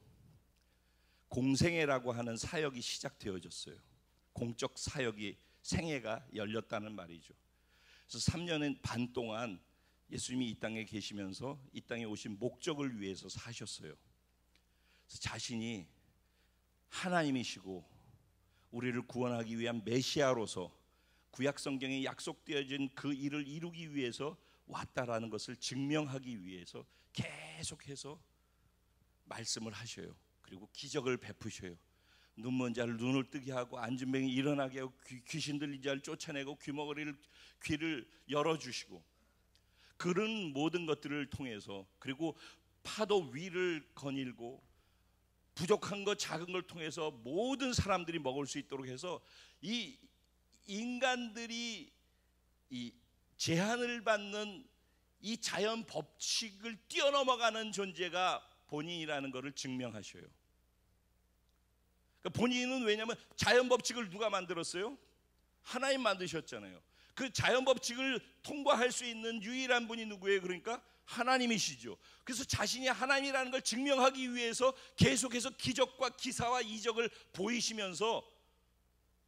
공생애라고 하는 사역이 시작되어졌어요. 공적 사역이, 생애가 열렸다는 말이죠. 그래서 3년 반 동안 예수님이 이 땅에 계시면서 이 땅에 오신 목적을 위해서 사셨어요. 그래서 자신이 하나님이시고 우리를 구원하기 위한 메시아로서 구약 성경에 약속되어진 그 일을 이루기 위해서 왔다라는 것을 증명하기 위해서 계속해서 말씀을 하셔요. 그리고 기적을 베푸셔요. 눈먼 자를 눈을 뜨게 하고 앉은 뱅이 일어나게 하고 귀신 들린 자를 쫓아내고 귀를 열어주시고, 그런 모든 것들을 통해서, 그리고 파도 위를 거닐고 부족한 것 작은 걸 통해서 모든 사람들이 먹을 수 있도록 해서 이 인간들이 이 제한을 받는 이 자연 법칙을 뛰어넘어가는 존재가 본인이라는 것을 증명하셔요. 그러니까 본인은, 왜냐하면 자연 법칙을 누가 만들었어요? 하나님 만드셨잖아요. 그 자연 법칙을 통과할 수 있는 유일한 분이 누구예요? 그러니까 하나님이시죠. 그래서 자신이 하나님이라는 걸 증명하기 위해서 계속해서 기적과 기사와 이적을 보이시면서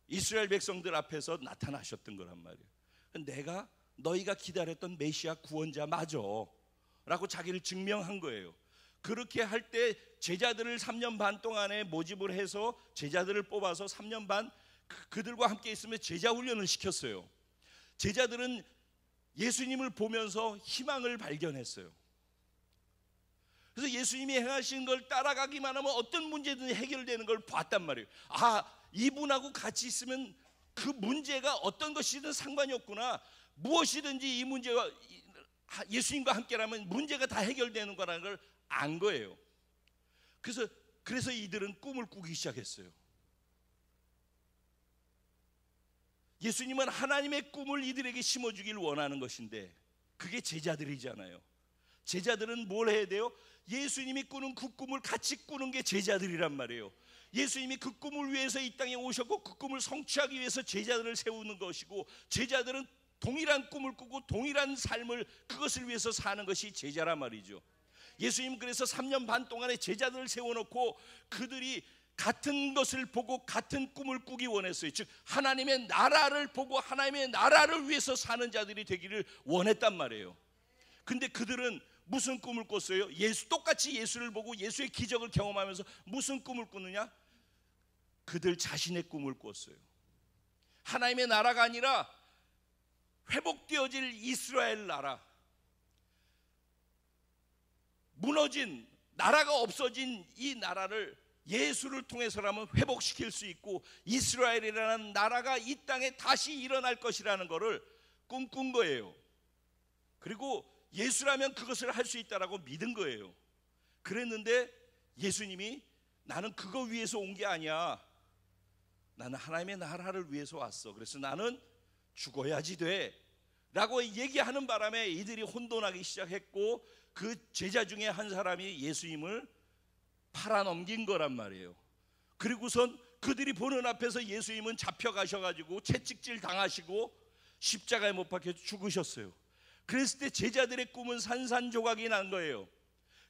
이스라엘 백성들 앞에서 나타나셨던 거란 말이에요. 내가 너희가 기다렸던 메시아 구원자 맞아 라고 자기를 증명한 거예요. 그렇게 할 때 제자들을 3년 반 동안에 모집을 해서 제자들을 뽑아서 3년 반 그들과 함께 있으면 제자 훈련을 시켰어요. 제자들은 예수님을 보면서 희망을 발견했어요. 그래서 예수님이 행하신 걸 따라가기만 하면 어떤 문제든 해결되는 걸 봤단 말이에요. 아, 이분하고 같이 있으면 그 문제가 어떤 것이든 상관이 없구나. 무엇이든지 이 문제와 예수님과 함께라면 문제가 다 해결되는 거라는 걸 안 거예요. 그래서 이들은 꿈을 꾸기 시작했어요. 예수님은 하나님의 꿈을 이들에게 심어주길 원하는 것인데 그게 제자들이잖아요. 제자들은 뭘 해야 돼요? 예수님이 꾸는 그 꿈을 같이 꾸는 게 제자들이란 말이에요. 예수님이 그 꿈을 위해서 이 땅에 오셨고 그 꿈을 성취하기 위해서 제자들을 세우는 것이고, 제자들은 동일한 꿈을 꾸고 동일한 삶을 그것을 위해서 사는 것이 제자란 말이죠. 예수님 그래서 3년 반 동안에 제자들을 세워놓고 그들이 같은 것을 보고 같은 꿈을 꾸기 원했어요. 즉 하나님의 나라를 보고 하나님의 나라를 위해서 사는 자들이 되기를 원했단 말이에요. 근데 그들은 무슨 꿈을 꿨어요? 똑같이 예수를 보고 예수의 기적을 경험하면서 무슨 꿈을 꾸느냐? 그들 자신의 꿈을 꿨어요. 하나님의 나라가 아니라 회복되어질 이스라엘 나라, 무너진 나라가 없어진 이 나라를 예수를 통해서라면 회복시킬 수 있고 이스라엘이라는 나라가 이 땅에 다시 일어날 것이라는 것을 꿈꾼 거예요. 그리고 예수라면 그것을 할 수 있다라고 믿은 거예요. 그랬는데 예수님이 나는 그거 위해서 온 게 아니야. 나는 하나님의 나라를 위해서 왔어. 그래서 나는 죽어야지 돼 라고 얘기하는 바람에 이들이 혼돈하기 시작했고, 그 제자 중에 한 사람이 예수님을 팔아넘긴 거란 말이에요. 그리고선 그들이 보는 앞에서 예수님은 잡혀가셔가지고 채찍질 당하시고 십자가에 못 박혀 죽으셨어요. 그랬을 때 제자들의 꿈은 산산조각이 난 거예요.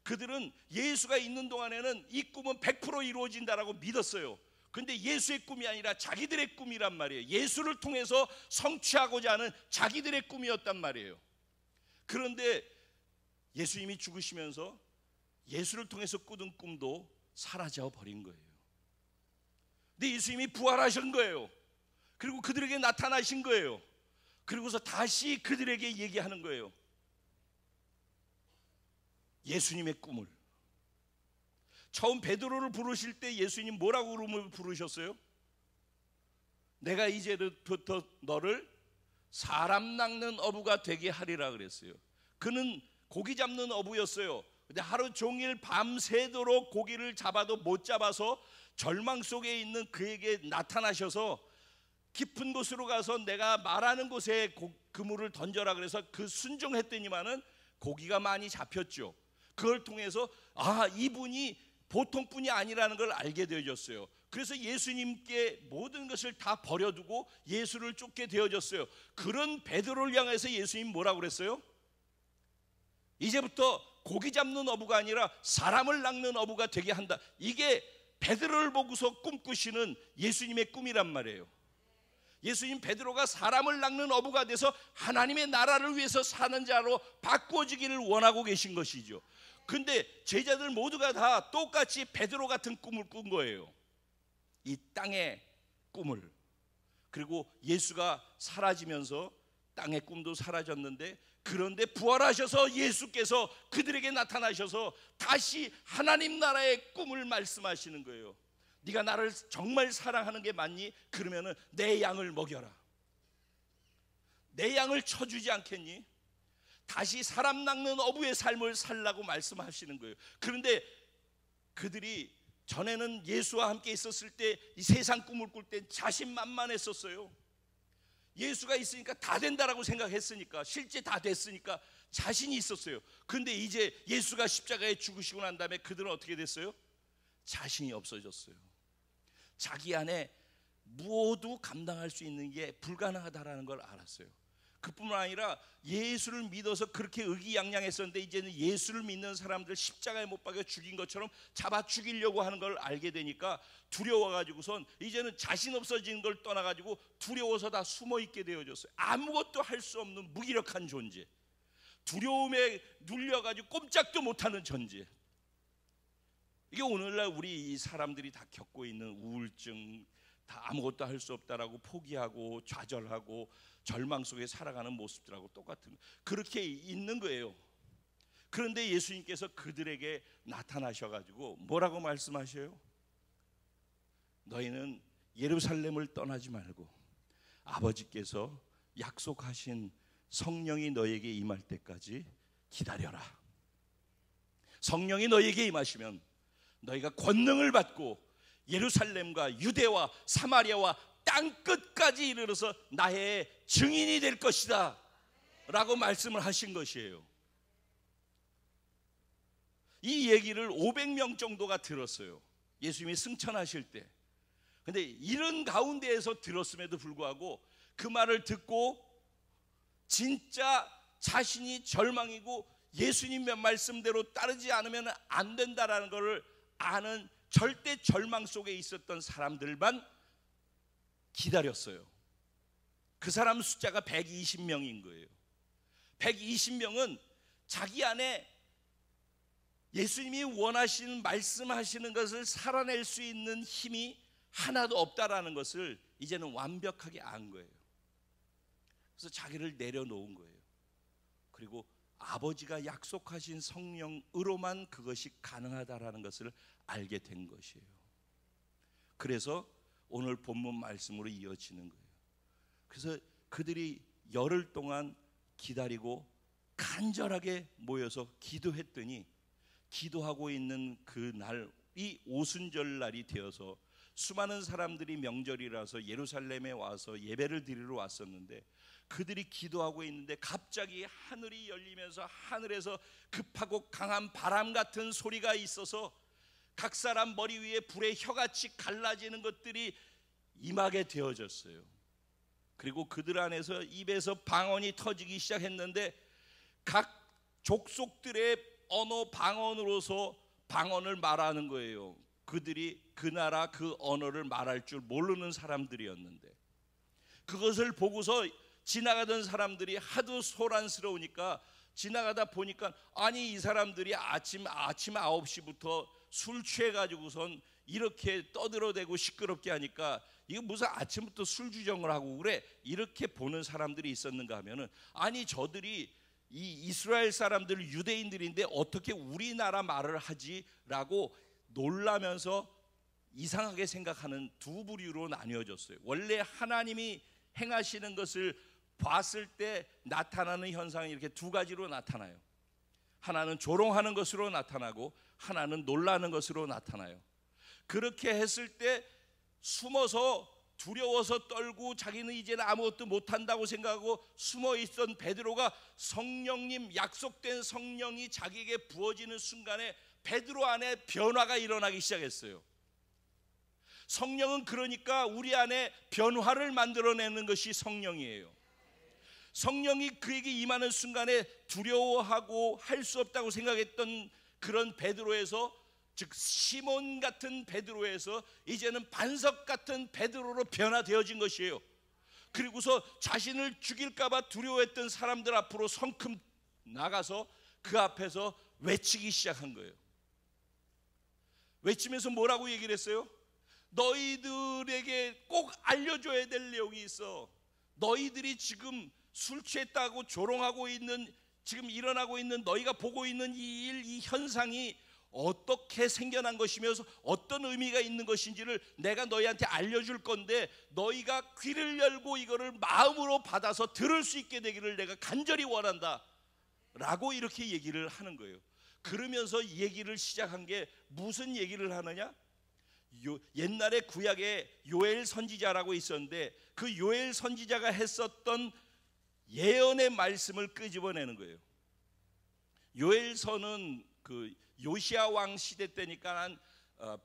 그들은 예수가 있는 동안에는 이 꿈은 100% 이루어진다라고 믿었어요. 근데 예수의 꿈이 아니라 자기들의 꿈이란 말이에요. 예수를 통해서 성취하고자 하는 자기들의 꿈이었단 말이에요. 그런데 예수님이 죽으시면서 예수를 통해서 꾸던 꿈도 사라져 버린 거예요. 근데 예수님이 부활하신 거예요. 그리고 그들에게 나타나신 거예요. 그리고서 다시 그들에게 얘기하는 거예요. 예수님의 꿈을. 처음 베드로를 부르실 때 예수님 뭐라고 부르셨어요? 내가 이제부터 너를 사람 낚는 어부가 되게 하리라 그랬어요. 그는 고기 잡는 어부였어요. 근데 하루 종일 밤새도록 고기를 잡아도 못 잡아서 절망 속에 있는 그에게 나타나셔서 깊은 곳으로 가서 내가 말하는 곳에 그물을 던져라 그래서 그 순종했더니만은 고기가 많이 잡혔죠. 그걸 통해서 아, 이분이 보통 분이 아니라는 걸 알게 되어졌어요. 그래서 예수님께 모든 것을 다 버려두고 예수를 쫓게 되어졌어요. 그런 베드로를 향해서 예수님 뭐라고 그랬어요? 이제부터 고기 잡는 어부가 아니라 사람을 낚는 어부가 되게 한다. 이게 베드로를 보고서 꿈꾸시는 예수님의 꿈이란 말이에요. 예수님 베드로가 사람을 낚는 어부가 돼서 하나님의 나라를 위해서 사는 자로 바꾸어지기를 원하고 계신 것이죠. 근데 제자들 모두가 다 똑같이 베드로 같은 꿈을 꾼 거예요. 이 땅의 꿈을. 그리고 예수가 사라지면서 땅의 꿈도 사라졌는데 그런데 부활하셔서 예수께서 그들에게 나타나셔서 다시 하나님 나라의 꿈을 말씀하시는 거예요. 네가 나를 정말 사랑하는 게 맞니? 그러면은 내 양을 먹여라. 내 양을 쳐주지 않겠니? 다시 사람 낚는 어부의 삶을 살라고 말씀하시는 거예요. 그런데 그들이 전에는 예수와 함께 있었을 때 이 세상 꿈을 꿀 때 자신만만했었어요. 예수가 있으니까 다 된다라고 생각했으니까, 실제 다 됐으니까 자신이 있었어요. 그런데 이제 예수가 십자가에 죽으시고 난 다음에 그들은 어떻게 됐어요? 자신이 없어졌어요. 자기 안에 무엇도 감당할 수 있는 게 불가능하다라는 걸 알았어요. 그뿐만 아니라 예수를 믿어서 그렇게 의기양양했었는데 이제는 예수를 믿는 사람들 십자가에 못 박여 죽인 것처럼 잡아 죽이려고 하는 걸 알게 되니까 두려워가지고선 이제는 자신 없어진 걸 떠나가지고 두려워서 다 숨어있게 되어졌어요. 아무것도 할 수 없는 무기력한 존재, 두려움에 눌려가지고 꼼짝도 못하는 존재. 이게 오늘날 우리 사람들이 다 겪고 있는 우울증, 다 아무것도 할 수 없다라고 포기하고 좌절하고 절망 속에 살아가는 모습들하고 똑같은, 그렇게 있는 거예요. 그런데 예수님께서 그들에게 나타나셔가지고 뭐라고 말씀하셔요? 너희는 예루살렘을 떠나지 말고 아버지께서 약속하신 성령이 너에게 임할 때까지 기다려라. 성령이 너에게 임하시면 너희가 권능을 받고 예루살렘과 유대와 사마리아와 땅끝까지 이르러서 나의 증인이 될 것이다 라고 말씀을 하신 것이에요. 이 얘기를 500명 정도가 들었어요, 예수님이 승천하실 때. 근데 이런 가운데에서 들었음에도 불구하고 그 말을 듣고 진짜 자신이 절망이고 예수님의 말씀대로 따르지 않으면 안 된다라는 것을 아는 절대 절망 속에 있었던 사람들만 기다렸어요. 그 사람 숫자가 120명인 거예요. 120명은 자기 안에 예수님이 원하시는 말씀하시는 것을 살아낼 수 있는 힘이 하나도 없다라는 것을 이제는 완벽하게 안 거예요. 그래서 자기를 내려놓은 거예요. 그리고 아버지가 약속하신 성령으로만 그것이 가능하다라는 것을 알게 된 것이에요. 그래서 오늘 본문 말씀으로 이어지는 거예요. 그래서 그들이 열흘 동안 기다리고 간절하게 모여서 기도했더니, 기도하고 있는 그 날이 오순절 날이 되어서 수많은 사람들이 명절이라서 예루살렘에 와서 예배를 드리러 왔었는데, 그들이 기도하고 있는데 갑자기 하늘이 열리면서 하늘에서 급하고 강한 바람 같은 소리가 있어서 각 사람 머리 위에 불의 혀같이 갈라지는 것들이 임하게 되어졌어요. 그리고 그들 안에서 입에서 방언이 터지기 시작했는데 각 족속들의 언어 방언으로서 방언을 말하는 거예요. 그들이 그 나라 그 언어를 말할 줄 모르는 사람들이었는데, 그것을 보고서 지나가던 사람들이 하도 소란스러우니까 지나가다 보니까, 아니 이 사람들이 아침 9시부터 술 취해가지고선 이렇게 떠들어대고 시끄럽게 하니까 이거 무슨 아침부터 술 주정을 하고 그래, 이렇게 보는 사람들이 있었는가 하면은, 아니 저들이 이 이스라엘 사람들 유대인들인데 어떻게 우리나라 말을 하지? 라고 놀라면서 이상하게 생각하는 두 부류로 나뉘어졌어요. 원래 하나님이 행하시는 것을 봤을 때 나타나는 현상이 이렇게 두 가지로 나타나요. 하나는 조롱하는 것으로 나타나고 하나는 놀라는 것으로 나타나요. 그렇게 했을 때 숨어서 두려워서 떨고 자기는 이제는 아무것도 못한다고 생각하고 숨어 있던 베드로가 성령님, 약속된 성령이 자기에게 부어지는 순간에 베드로 안에 변화가 일어나기 시작했어요. 성령은 그러니까 우리 안에 변화를 만들어내는 것이 성령이에요. 성령이 그에게 임하는 순간에 두려워하고 할 수 없다고 생각했던 그런 베드로에서, 즉 시몬 같은 베드로에서 이제는 반석 같은 베드로로 변화되어진 것이에요. 그리고서 자신을 죽일까 봐 두려워했던 사람들 앞으로 성큼 나가서 그 앞에서 외치기 시작한 거예요. 외치면서 뭐라고 얘기를 했어요? 너희들에게 꼭 알려줘야 될 내용이 있어. 너희들이 지금 술 취했다고 조롱하고 있는, 지금 일어나고 있는, 너희가 보고 있는 이 일, 이 현상이 어떻게 생겨난 것이면서 어떤 의미가 있는 것인지를 내가 너희한테 알려줄 건데, 너희가 귀를 열고 이거를 마음으로 받아서 들을 수 있게 되기를 내가 간절히 원한다 라고 이렇게 얘기를 하는 거예요. 그러면서 얘기를 시작한 게 무슨 얘기를 하느냐? 옛날에 구약에 요엘 선지자라고 있었는데, 그 요엘 선지자가 했었던 예언의 말씀을 끄집어내는 거예요. 요엘서는 그 요시야 왕 시대 때니까 한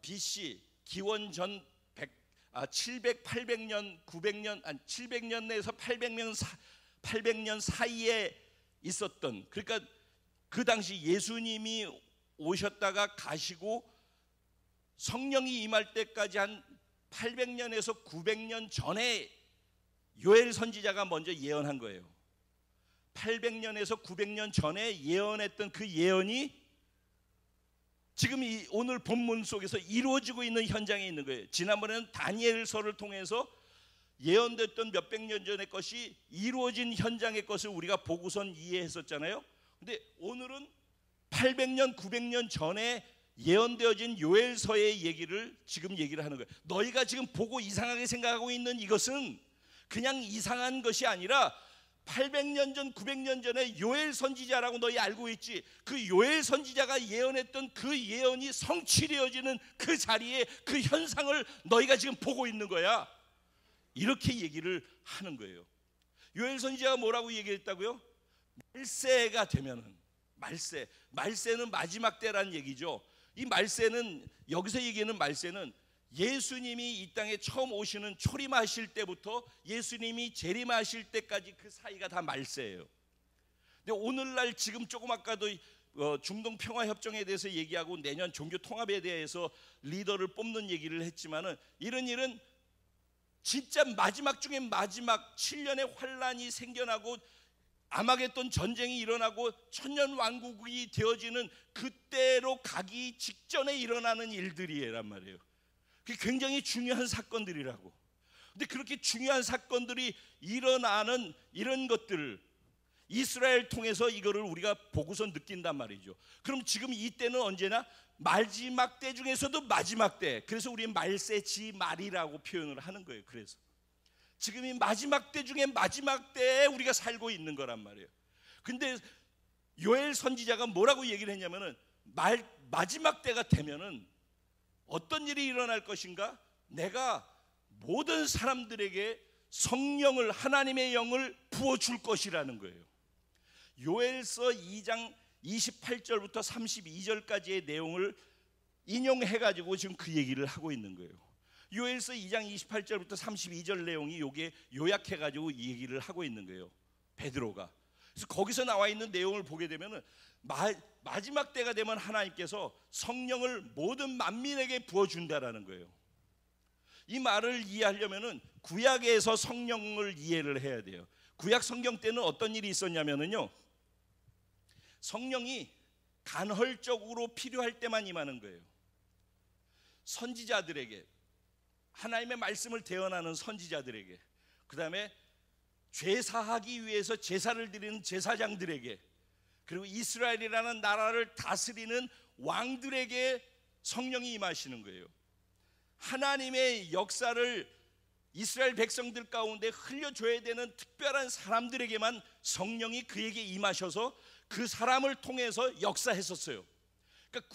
BC 기원 전 700, 800년, 900년, 700년에서 800년 사이에 있었던, 그러니까 그 당시 예수님이 오셨다가 가시고 성령이 임할 때까지 한 800년에서 900년 전에 요엘 선지자가 먼저 예언한 거예요. 800년에서 900년 전에 예언했던 그 예언이 지금 이 오늘 본문 속에서 이루어지고 있는 현장에 있는 거예요. 지난번에는 다니엘서를 통해서 예언됐던 몇백 년 전의 것이 이루어진 현장의 것을 우리가 보고선 이해했었잖아요. 근데 오늘은 800년, 900년 전에 예언되어진 요엘서의 얘기를 지금 얘기를 하는 거예요. 너희가 지금 보고 이상하게 생각하고 있는 이것은 그냥 이상한 것이 아니라 800년 전, 900년 전에 요엘 선지자라고 너희 알고 있지? 그 요엘 선지자가 예언했던 그 예언이 성취되어지는 그 자리에 그 현상을 너희가 지금 보고 있는 거야. 이렇게 얘기를 하는 거예요. 요엘 선지자가 뭐라고 얘기했다고요? 말세가 되면은, 말세는 마지막 때라는 얘기죠. 이 말세는, 여기서 얘기하는 말세는 예수님이 이 땅에 처음 오시는 초림하실 때부터 예수님이 재림하실 때까지 그 사이가 다 말세예요. 근데 오늘날 지금 조금 아까도 중동 평화협정에 대해서 얘기하고 내년 종교 통합에 대해서 리더를 뽑는 얘기를 했지만은, 이런 일은 진짜 마지막 중에 마지막 7년의 환란이 생겨나고 아마겟돈 전쟁이 일어나고 천년왕국이 되어지는 그때로 가기 직전에 일어나는 일들이란 말이에요. 그게 굉장히 중요한 사건들이라고. 근데 그렇게 중요한 사건들이 일어나는 이런 것들을 이스라엘 통해서 이거를 우리가 보고서 느낀단 말이죠. 그럼 지금 이때는 언제나 마지막 때 중에서도 마지막 때, 그래서 우리 말세지 말이라고 표현을 하는 거예요. 그래서 지금이 마지막 때 중에 마지막 때에 우리가 살고 있는 거란 말이에요. 근데 요엘 선지자가 뭐라고 얘기를 했냐면은, 마지막 때가 되면은 어떤 일이 일어날 것인가? 내가 모든 사람들에게 성령을, 하나님의 영을 부어줄 것이라는 거예요. 요엘서 2장 28절부터 32절까지의 내용을 인용해가지고 지금 그 얘기를 하고 있는 거예요. 요엘서 2장 28절부터 32절 내용이 요게 요약해가지고 이 얘기를 하고 있는 거예요, 베드로가. 그래서 거기서 나와 있는 내용을 보게 되면은 마지막 때가 되면 하나님께서 성령을 모든 만민에게 부어준다라는 거예요. 이 말을 이해하려면은 구약에서 성령을 이해를 해야 돼요. 구약 성경 때는 어떤 일이 있었냐면은요, 성령이 간헐적으로 필요할 때만 임하는 거예요. 선지자들에게, 하나님의 말씀을 대언하는 선지자들에게, 그 다음에 죄사하기 위해서 제사를 드리는 제사장들에게, 그리고 이스라엘이라는 나라를 다스리는 왕들에게 성령이 임하시는 거예요. 하나님의 역사를 이스라엘 백성들 가운데 흘려줘야 되는 특별한 사람들에게만 성령이 그에게 임하셔서 그 사람을 통해서 역사했었어요. 그러니까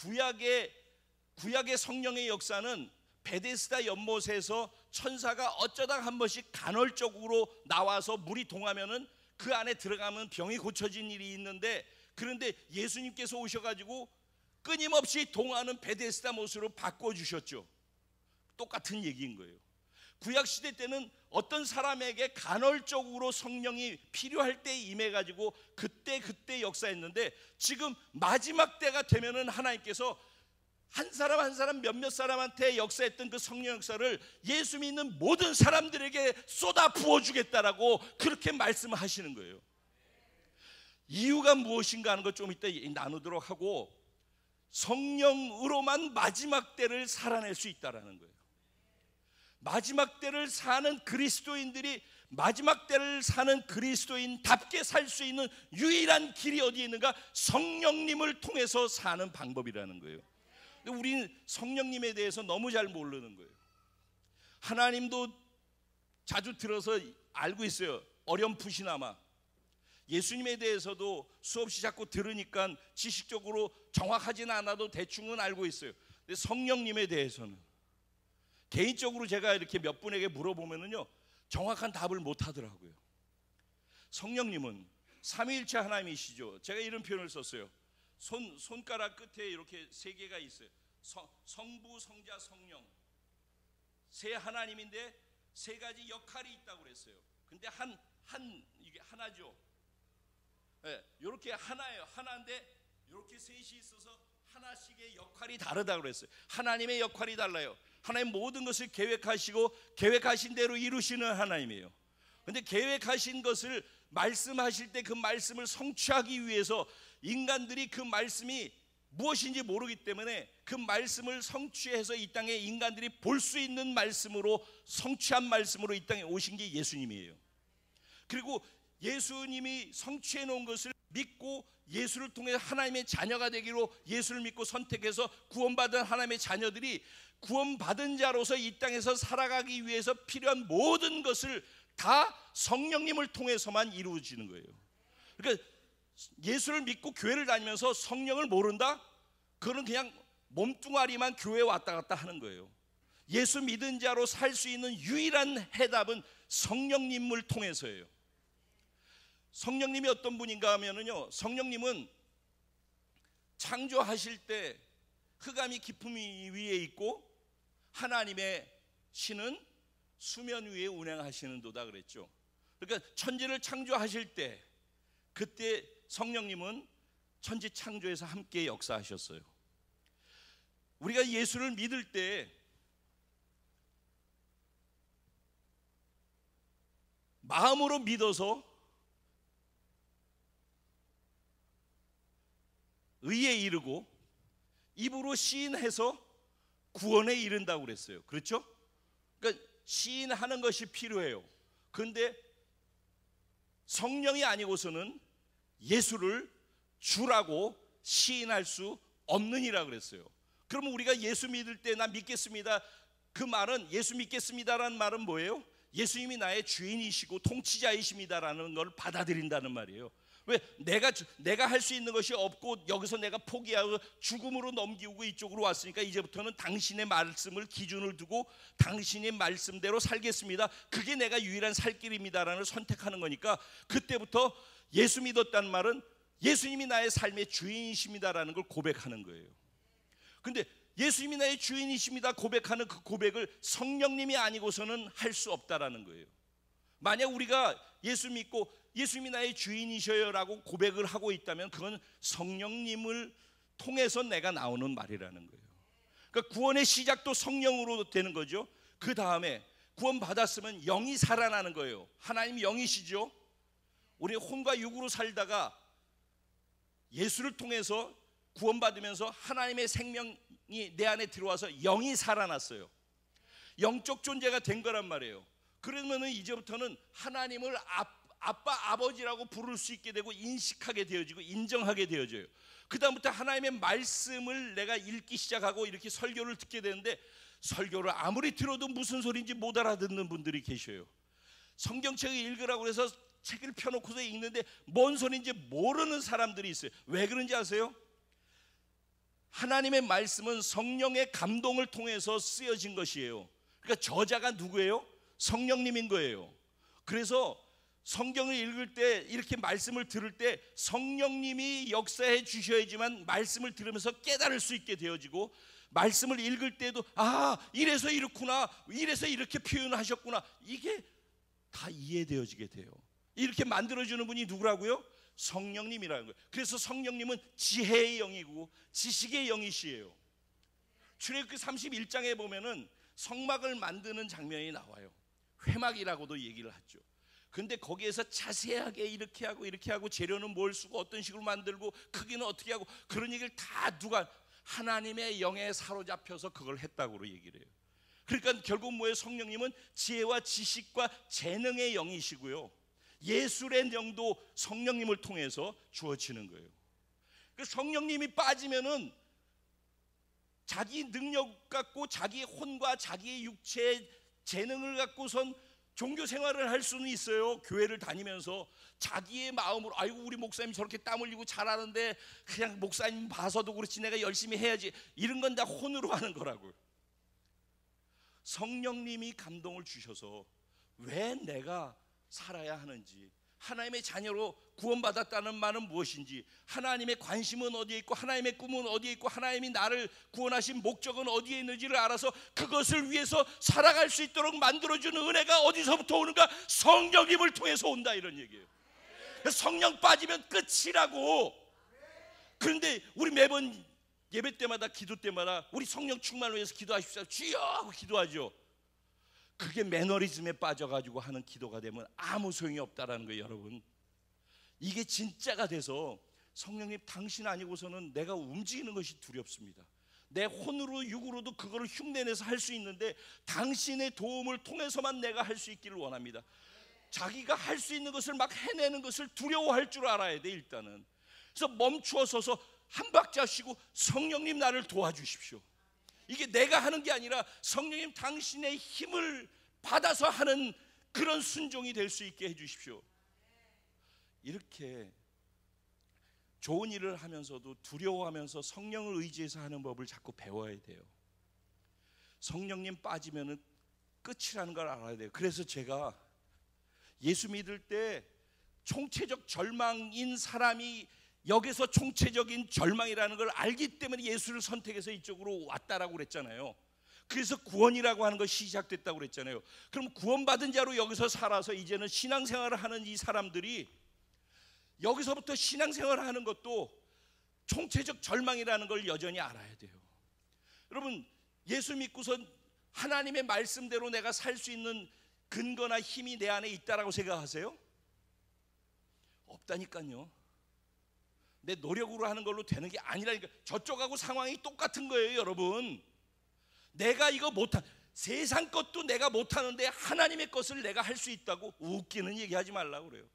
구약의 성령의 역사는 베데스다 연못에서 천사가 어쩌다 한 번씩 간헐적으로 나와서 물이 동하면은 그 안에 들어가면 병이 고쳐진 일이 있는데, 그런데 예수님께서 오셔가지고 끊임없이 동하는 베데스다 못으로 바꿔주셨죠. 똑같은 얘기인 거예요. 구약시대 때는 어떤 사람에게 간헐적으로 성령이 필요할 때 임해가지고 그때 역사했는데, 지금 마지막 때가 되면은 하나님께서 한 사람 한 사람 몇몇 사람한테 역사했던 그 성령 역사를 예수 믿는 모든 사람들에게 쏟아 부어주겠다라고 그렇게 말씀하시는 거예요. 이유가 무엇인가 하는 것 좀 이따 나누도록 하고, 성령으로만 마지막 때를 살아낼 수 있다라는 거예요. 마지막 때를 사는 그리스도인들이 마지막 때를 사는 그리스도인답게 살 수 있는 유일한 길이 어디에 있는가? 성령님을 통해서 사는 방법이라는 거예요. 근데 우리는 성령님에 대해서 너무 잘 모르는 거예요. 하나님도 자주 들어서 알고 있어요. 어렴풋이나마. 예수님에 대해서도 수없이 자꾸 들으니까 지식적으로 정확하지는 않아도 대충은 알고 있어요. 근데 성령님에 대해서는 개인적으로 제가 이렇게 몇 분에게 물어보면은요, 정확한 답을 못 하더라고요. 성령님은 삼위일체 하나님이시죠. 제가 이런 표현을 썼어요. 손가락 끝에 이렇게 세 개가 있어요. 성부, 성자, 성령. 세 하나님인데 세 가지 역할이 있다고 그랬어요. 근데 이게 하나죠. 네, 이렇게 하나예요. 하나인데 이렇게 셋이 있어서 하나씩의 역할이 다르다고 그랬어요. 하나님의 역할이 달라요. 하나님 모든 것을 계획하시고 계획하신 대로 이루시는 하나님이에요. 근데 계획하신 것을 말씀하실 때 그 말씀을 성취하기 위해서 인간들이 그 말씀이 무엇인지 모르기 때문에 그 말씀을 성취해서 이 땅에 인간들이 볼 수 있는 말씀으로, 성취한 말씀으로 이 땅에 오신 게 예수님이에요. 그리고 예수님이 성취해 놓은 것을 믿고 예수를 통해 하나님의 자녀가 되기로 예수를 믿고 선택해서 구원받은 하나님의 자녀들이 구원받은 자로서 이 땅에서 살아가기 위해서 필요한 모든 것을 다 성령님을 통해서만 이루어지는 거예요. 그러니까 예수를 믿고 교회를 다니면서 성령을 모른다? 그거는 그냥 몸뚱아리만 교회에 왔다 갔다 하는 거예요. 예수 믿은 자로 살 수 있는 유일한 해답은 성령님을 통해서예요. 성령님이 어떤 분인가 하면은요, 성령님은 창조하실 때 흑암이 깊음 위에 있고 하나님의 신은 수면 위에 운행하시는도다 그랬죠. 그러니까 천지를 창조하실 때 그때 성령님은 천지 창조에서 함께 역사하셨어요. 우리가 예수를 믿을 때 마음으로 믿어서 의에 이르고 입으로 시인해서 구원에 이른다고 그랬어요. 그렇죠? 그러니까 시인하는 것이 필요해요. 그런데 성령이 아니고서는 예수를 주라고 시인할 수 없느니라 그랬어요. 그러면 우리가 예수 믿을 때 나 믿겠습니다, 그 말은, 예수 믿겠습니다라는 말은 뭐예요? 예수님이 나의 주인이시고 통치자이십니다라는 걸 받아들인다는 말이에요. 왜? 내가 할 수 있는 것이 없고 여기서 내가 포기하고 죽음으로 넘기고 이쪽으로 왔으니까 이제부터는 당신의 말씀을 기준을 두고 당신의 말씀대로 살겠습니다. 그게 내가 유일한 살 길입니다라는 걸 선택하는 거니까 그때부터 예수 믿었다는 말은 예수님이 나의 삶의 주인이십니다라는 걸 고백하는 거예요. 근데 예수님이 나의 주인이십니다 고백하는 그 고백을 성령님이 아니고서는 할 수 없다라는 거예요. 만약 우리가 예수 믿고 예수님이 나의 주인이셔요라고 고백을 하고 있다면 그건 성령님을 통해서 내가 나오는 말이라는 거예요. 그러니까 구원의 시작도 성령으로 되는 거죠. 그 다음에 구원 받았으면 영이 살아나는 거예요. 하나님 영이시죠. 우리 혼과 육으로 살다가 예수를 통해서 구원받으면서 하나님의 생명이 내 안에 들어와서 영이 살아났어요. 영적 존재가 된 거란 말이에요. 그러면은 이제부터는 하나님을 아빠, 아버지라고 부를 수 있게 되고 인식하게 되어지고 인정하게 되어져요. 그 다음부터 하나님의 말씀을 내가 읽기 시작하고 이렇게 설교를 듣게 되는데 설교를 아무리 들어도 무슨 소리인지 못 알아듣는 분들이 계셔요. 성경책을 읽으라고 해서 책을 펴놓고서 읽는데 뭔 소리인지 모르는 사람들이 있어요. 왜 그런지 아세요? 하나님의 말씀은 성령의 감동을 통해서 쓰여진 것이에요. 그러니까 저자가 누구예요? 성령님인 거예요. 그래서 성경을 읽을 때 이렇게 말씀을 들을 때 성령님이 역사해 주셔야지만 말씀을 들으면서 깨달을 수 있게 되어지고 말씀을 읽을 때도 이래서 이렇구나, 이래서 이렇게 표현하셨구나, 이게 다 이해되어지게 돼요. 이렇게 만들어주는 분이 누구라고요? 성령님이라는 거예요. 그래서 성령님은 지혜의 영이고 지식의 영이시에요. 출애굽기 31장에 보면은 성막을 만드는 장면이 나와요. 회막이라고도 얘기를 하죠. 근데 거기에서 자세하게 이렇게 하고 재료는 뭘 쓰고 어떤 식으로 만들고 크기는 어떻게 하고 그런 얘기를 다 누가 하나님의 영에 사로잡혀서 그걸 했다고 얘기를 해요. 그러니까 결국 뭐예요? 성령님은 지혜와 지식과 재능의 영이시고요, 예술의 영도 성령님을 통해서 주어지는 거예요. 그 성령님이 빠지면은 자기 능력 갖고 자기의 혼과 자기의 육체의 재능을 갖고선 종교 생활을 할 수는 있어요. 교회를 다니면서 자기의 마음으로 아이고 우리 목사님 저렇게 땀 흘리고 잘하는데 그냥 목사님 봐서도 그렇지 내가 열심히 해야지, 이런 건 다 혼으로 하는 거라고요. 성령님이 감동을 주셔서 왜 내가 살아야 하는지, 하나님의 자녀로 구원받았다는 말은 무엇인지, 하나님의 관심은 어디에 있고 하나님의 꿈은 어디에 있고 하나님이 나를 구원하신 목적은 어디에 있는지를 알아서 그것을 위해서 살아갈 수 있도록 만들어주는 은혜가 어디서부터 오는가? 성령님을 통해서 온다, 이런 얘기예요. 성령 빠지면 끝이라고. 그런데 우리 매번 예배 때마다 기도 때마다 우리 성령 충만을 위해서 기도하십시오, 주여 하고 기도하죠. 그게 매너리즘에 빠져가지고 하는 기도가 되면 아무 소용이 없다라는 거예요. 여러분, 이게 진짜가 돼서 성령님 당신 아니고서는 내가 움직이는 것이 두렵습니다. 내 혼으로 육으로도 그거를 흉내내서 할 수 있는데 당신의 도움을 통해서만 내가 할 수 있기를 원합니다. 자기가 할 수 있는 것을 막 해내는 것을 두려워할 줄 알아야 돼, 일단은. 그래서 멈추어 서서 한 박자 쉬고 성령님 나를 도와주십시오. 이게 내가 하는 게 아니라 성령님 당신의 힘을 받아서 하는 그런 순종이 될 수 있게 해주십시오. 이렇게 좋은 일을 하면서도 두려워하면서 성령을 의지해서 하는 법을 자꾸 배워야 돼요. 성령님 빠지면은 끝이라는 걸 알아야 돼요. 그래서 제가 예수 믿을 때 총체적 절망인 사람이 여기서 총체적인 절망이라는 걸 알기 때문에 예수를 선택해서 이쪽으로 왔다라고 그랬잖아요. 그래서 구원이라고 하는 것이 시작됐다고 그랬잖아요. 그럼 구원받은 자로 여기서 살아서 이제는 신앙생활을 하는 이 사람들이 여기서부터 신앙생활을 하는 것도 총체적 절망이라는 걸 여전히 알아야 돼요. 여러분, 예수 믿고선 하나님의 말씀대로 내가 살 수 있는 근거나 힘이 내 안에 있다라고 생각하세요? 없다니까요. 내 노력으로 하는 걸로 되는 게 아니라니까. 저쪽하고 상황이 똑같은 거예요, 여러분. 내가 이거 못한, 세상 것도 내가 못하는데 하나님의 것을 내가 할 수 있다고 웃기는 얘기하지 말라고 그래요.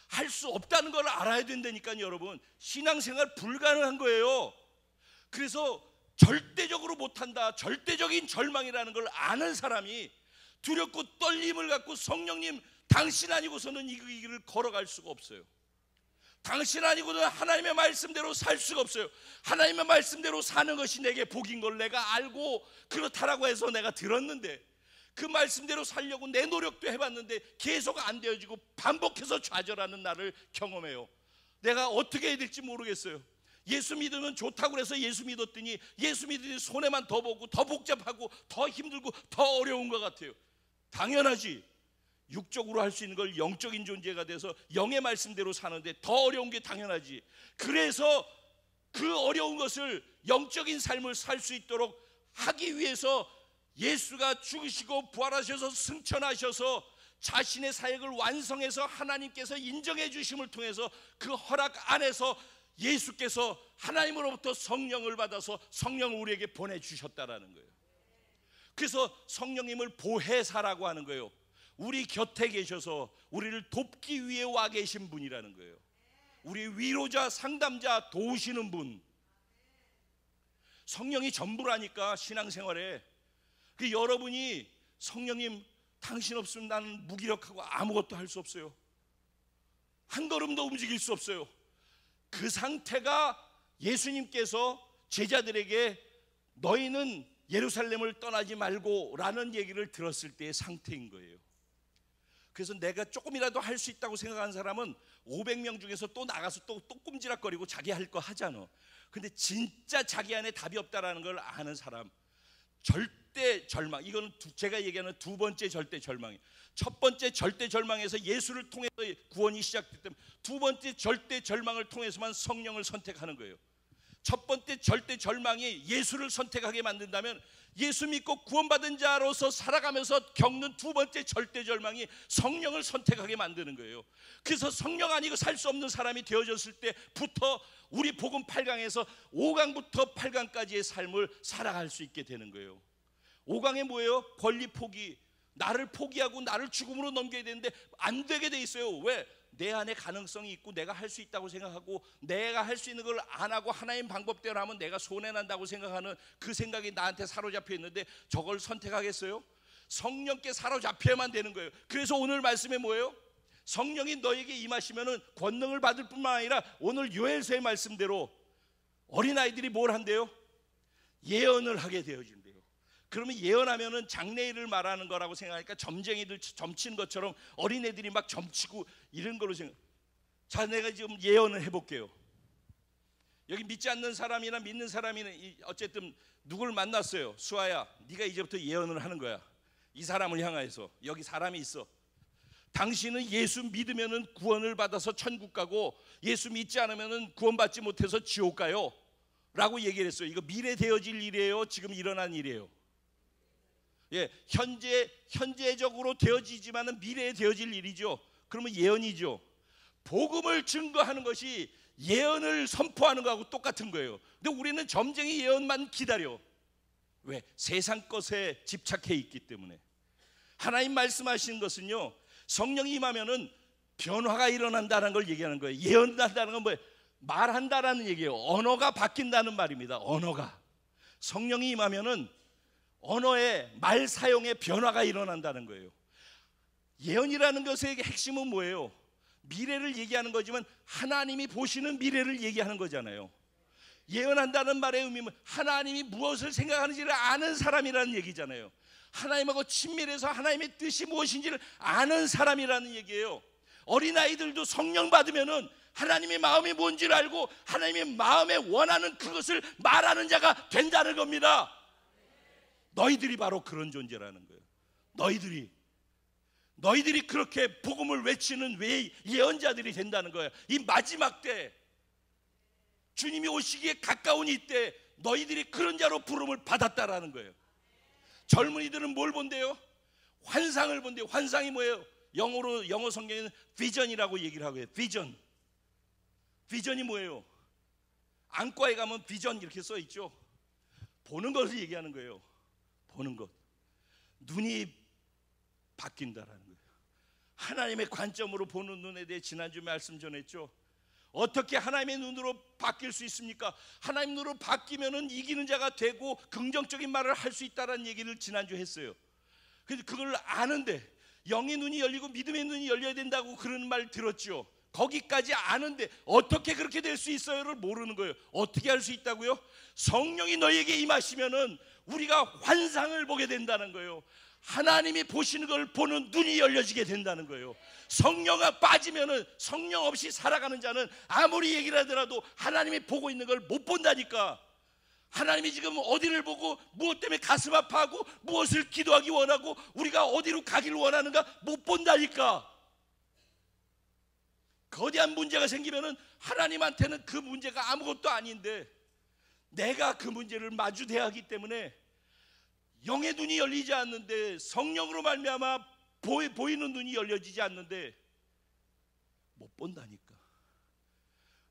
할 수 없다는 걸 알아야 된다니까요, 여러분. 신앙생활 불가능한 거예요. 그래서 절대적으로 못한다, 절대적인 절망이라는 걸 아는 사람이 두렵고 떨림을 갖고 성령님 당신 아니고서는 이 길을 걸어갈 수가 없어요. 당신 아니고는 하나님의 말씀대로 살 수가 없어요. 하나님의 말씀대로 사는 것이 내게 복인 걸 내가 알고 그렇다라고 해서 내가 들었는데 그 말씀대로 살려고 내 노력도 해봤는데 계속 안 되어지고 반복해서 좌절하는 나를 경험해요. 내가 어떻게 해야 될지 모르겠어요. 예수 믿으면 좋다고 해서 예수 믿었더니 예수 믿으니 손해만 더 보고 더 복잡하고 더 힘들고 더 어려운 것 같아요. 당연하지. 육적으로 할 수 있는 걸 영적인 존재가 돼서 영의 말씀대로 사는데 더 어려운 게 당연하지. 그래서 그 어려운 것을 영적인 삶을 살 수 있도록 하기 위해서 예수가 죽으시고 부활하셔서 승천하셔서 자신의 사역을 완성해서 하나님께서 인정해 주심을 통해서 그 허락 안에서 예수께서 하나님으로부터 성령을 받아서 성령을 우리에게 보내주셨다라는 거예요. 그래서 성령님을 보혜사라고 하는 거예요. 우리 곁에 계셔서 우리를 돕기 위해 와 계신 분이라는 거예요. 우리 위로자, 상담자, 도우시는 분. 성령이 전부라니까 신앙생활에. 그 여러분이 성령님 당신 없으면 나는 무기력하고 아무것도 할 수 없어요. 한 걸음도 움직일 수 없어요. 그 상태가 예수님께서 제자들에게 너희는 예루살렘을 떠나지 말고 라는 얘기를 들었을 때의 상태인 거예요. 그래서 내가 조금이라도 할 수 있다고 생각하는 사람은 500명 중에서 또 나가서 또 꼼지락거리고 자기 할 거 하잖아. 근데 진짜 자기 안에 답이 없다라는 걸 아는 사람, 절대 절망, 이거는 제가 얘기하는 두 번째 절대 절망이에요. 첫 번째 절대 절망에서 예수를 통해서 구원이 시작됐다면 두 번째 절대 절망을 통해서만 성령을 선택하는 거예요. 첫 번째 절대 절망이 예수를 선택하게 만든다면 예수 믿고 구원받은 자로서 살아가면서 겪는 두 번째 절대 절망이 성령을 선택하게 만드는 거예요. 그래서 성령 아니고 살 수 없는 사람이 되어졌을 때부터 우리 복음 8강에서 5강부터 8강까지의 삶을 살아갈 수 있게 되는 거예요. 5강에 뭐예요? 권리 포기. 나를 포기하고 나를 죽음으로 넘겨야 되는데 안 되게 돼 있어요. 왜? 내 안에 가능성이 있고 내가 할 수 있다고 생각하고 내가 할 수 있는 걸 안 하고 하나님 방법대로 하면 내가 손해난다고 생각하는 그 생각이 나한테 사로잡혀 있는데 저걸 선택하겠어요? 성령께 사로잡혀야만 되는 거예요. 그래서 오늘 말씀에 뭐예요? 성령이 너에게 임하시면은 권능을 받을 뿐만 아니라 오늘 요엘서의 말씀대로 어린아이들이 뭘 한대요? 예언을 하게 되어진대요. 그러면 예언하면은 장래일을 말하는 거라고 생각하니까 점쟁이들 점치는 것처럼 어린애들이 막 점치고 이런 걸로 생각. 자, 내가 지금 예언을 해볼게요. 여기 믿지 않는 사람이나 믿는 사람이나 어쨌든 누굴 만났어요. 수아야, 네가 이제부터 예언을 하는 거야. 이 사람을 향하여서. 여기 사람이 있어. 당신은 예수 믿으면은 구원을 받아서 천국 가고 예수 믿지 않으면은 구원받지 못해서 지옥 가요 라고 얘기를 했어요. 이거 미래 되어질 일이에요? 지금 일어난 일이에요? 예, 현재적으로 되어지지만은 미래에 되어질 일이죠. 그러면 예언이죠. 복음을 증거하는 것이 예언을 선포하는 거하고 똑같은 거예요. 근데 우리는 점쟁이 예언만 기다려. 왜? 세상 것에 집착해 있기 때문에. 하나님 말씀하시는 것은요, 성령이 임하면은 변화가 일어난다는 걸 얘기하는 거예요. 예언한다는 건 뭐예요? 말한다라는 얘기예요. 언어가 바뀐다는 말입니다. 언어가. 성령이 임하면은 언어의 말 사용의 변화가 일어난다는 거예요. 예언이라는 것의 핵심은 뭐예요? 미래를 얘기하는 거지만 하나님이 보시는 미래를 얘기하는 거잖아요. 예언한다는 말의 의미는 하나님이 무엇을 생각하는지를 아는 사람이라는 얘기잖아요. 하나님하고 친밀해서 하나님의 뜻이 무엇인지를 아는 사람이라는 얘기예요. 어린아이들도 성령 받으면은 하나님의 마음이 뭔지를 알고 하나님의 마음에 원하는 그것을 말하는 자가 된다는 겁니다. 너희들이 바로 그런 존재라는 거예요. 너희들이 그렇게 복음을 외치는 예언자들이 된다는 거예요. 이 마지막 때 주님이 오시기에 가까운 이때 너희들이 그런 자로 부름을 받았다라는 거예요. 젊은이들은 뭘 본대요? 환상을 본대요. 환상이 뭐예요? 영어 성경에는 비전이라고 얘기를 하고요. 비전이 뭐예요? 안과에 가면 비전 이렇게 써 있죠. 보는 것을 얘기하는 거예요. 보는 것. 눈이 바뀐다라는 거예요. 하나님의 관점으로 보는 눈에 대해 지난주 말씀 전했죠. 어떻게 하나님의 눈으로 바뀔 수 있습니까? 하나님 눈으로 바뀌면은 이기는 자가 되고 긍정적인 말을 할 수 있다라는 얘기를 지난주 했어요. 그래서 그걸 아는데 영의 눈이 열리고 믿음의 눈이 열려야 된다고 그런 말 들었죠. 거기까지 아는데 어떻게 그렇게 될 수 있어요를 모르는 거예요. 어떻게 할 수 있다고요? 성령이 너에게 임하시면은 우리가 환상을 보게 된다는 거예요. 하나님이 보시는 걸 보는 눈이 열려지게 된다는 거예요. 성령가 빠지면은 성령 없이 살아가는 자는 아무리 얘기를 하더라도 하나님이 보고 있는 걸 못 본다니까. 하나님이 지금 어디를 보고 무엇 때문에 가슴 아파하고 무엇을 기도하기 원하고 우리가 어디로 가기를 원하는가 못 본다니까. 거대한 문제가 생기면은 하나님한테는 그 문제가 아무것도 아닌데 내가 그 문제를 마주대야 하기 때문에 영의 눈이 열리지 않는데 성령으로 말미암아 보이는 눈이 열려지지 않는데 못 본다니까.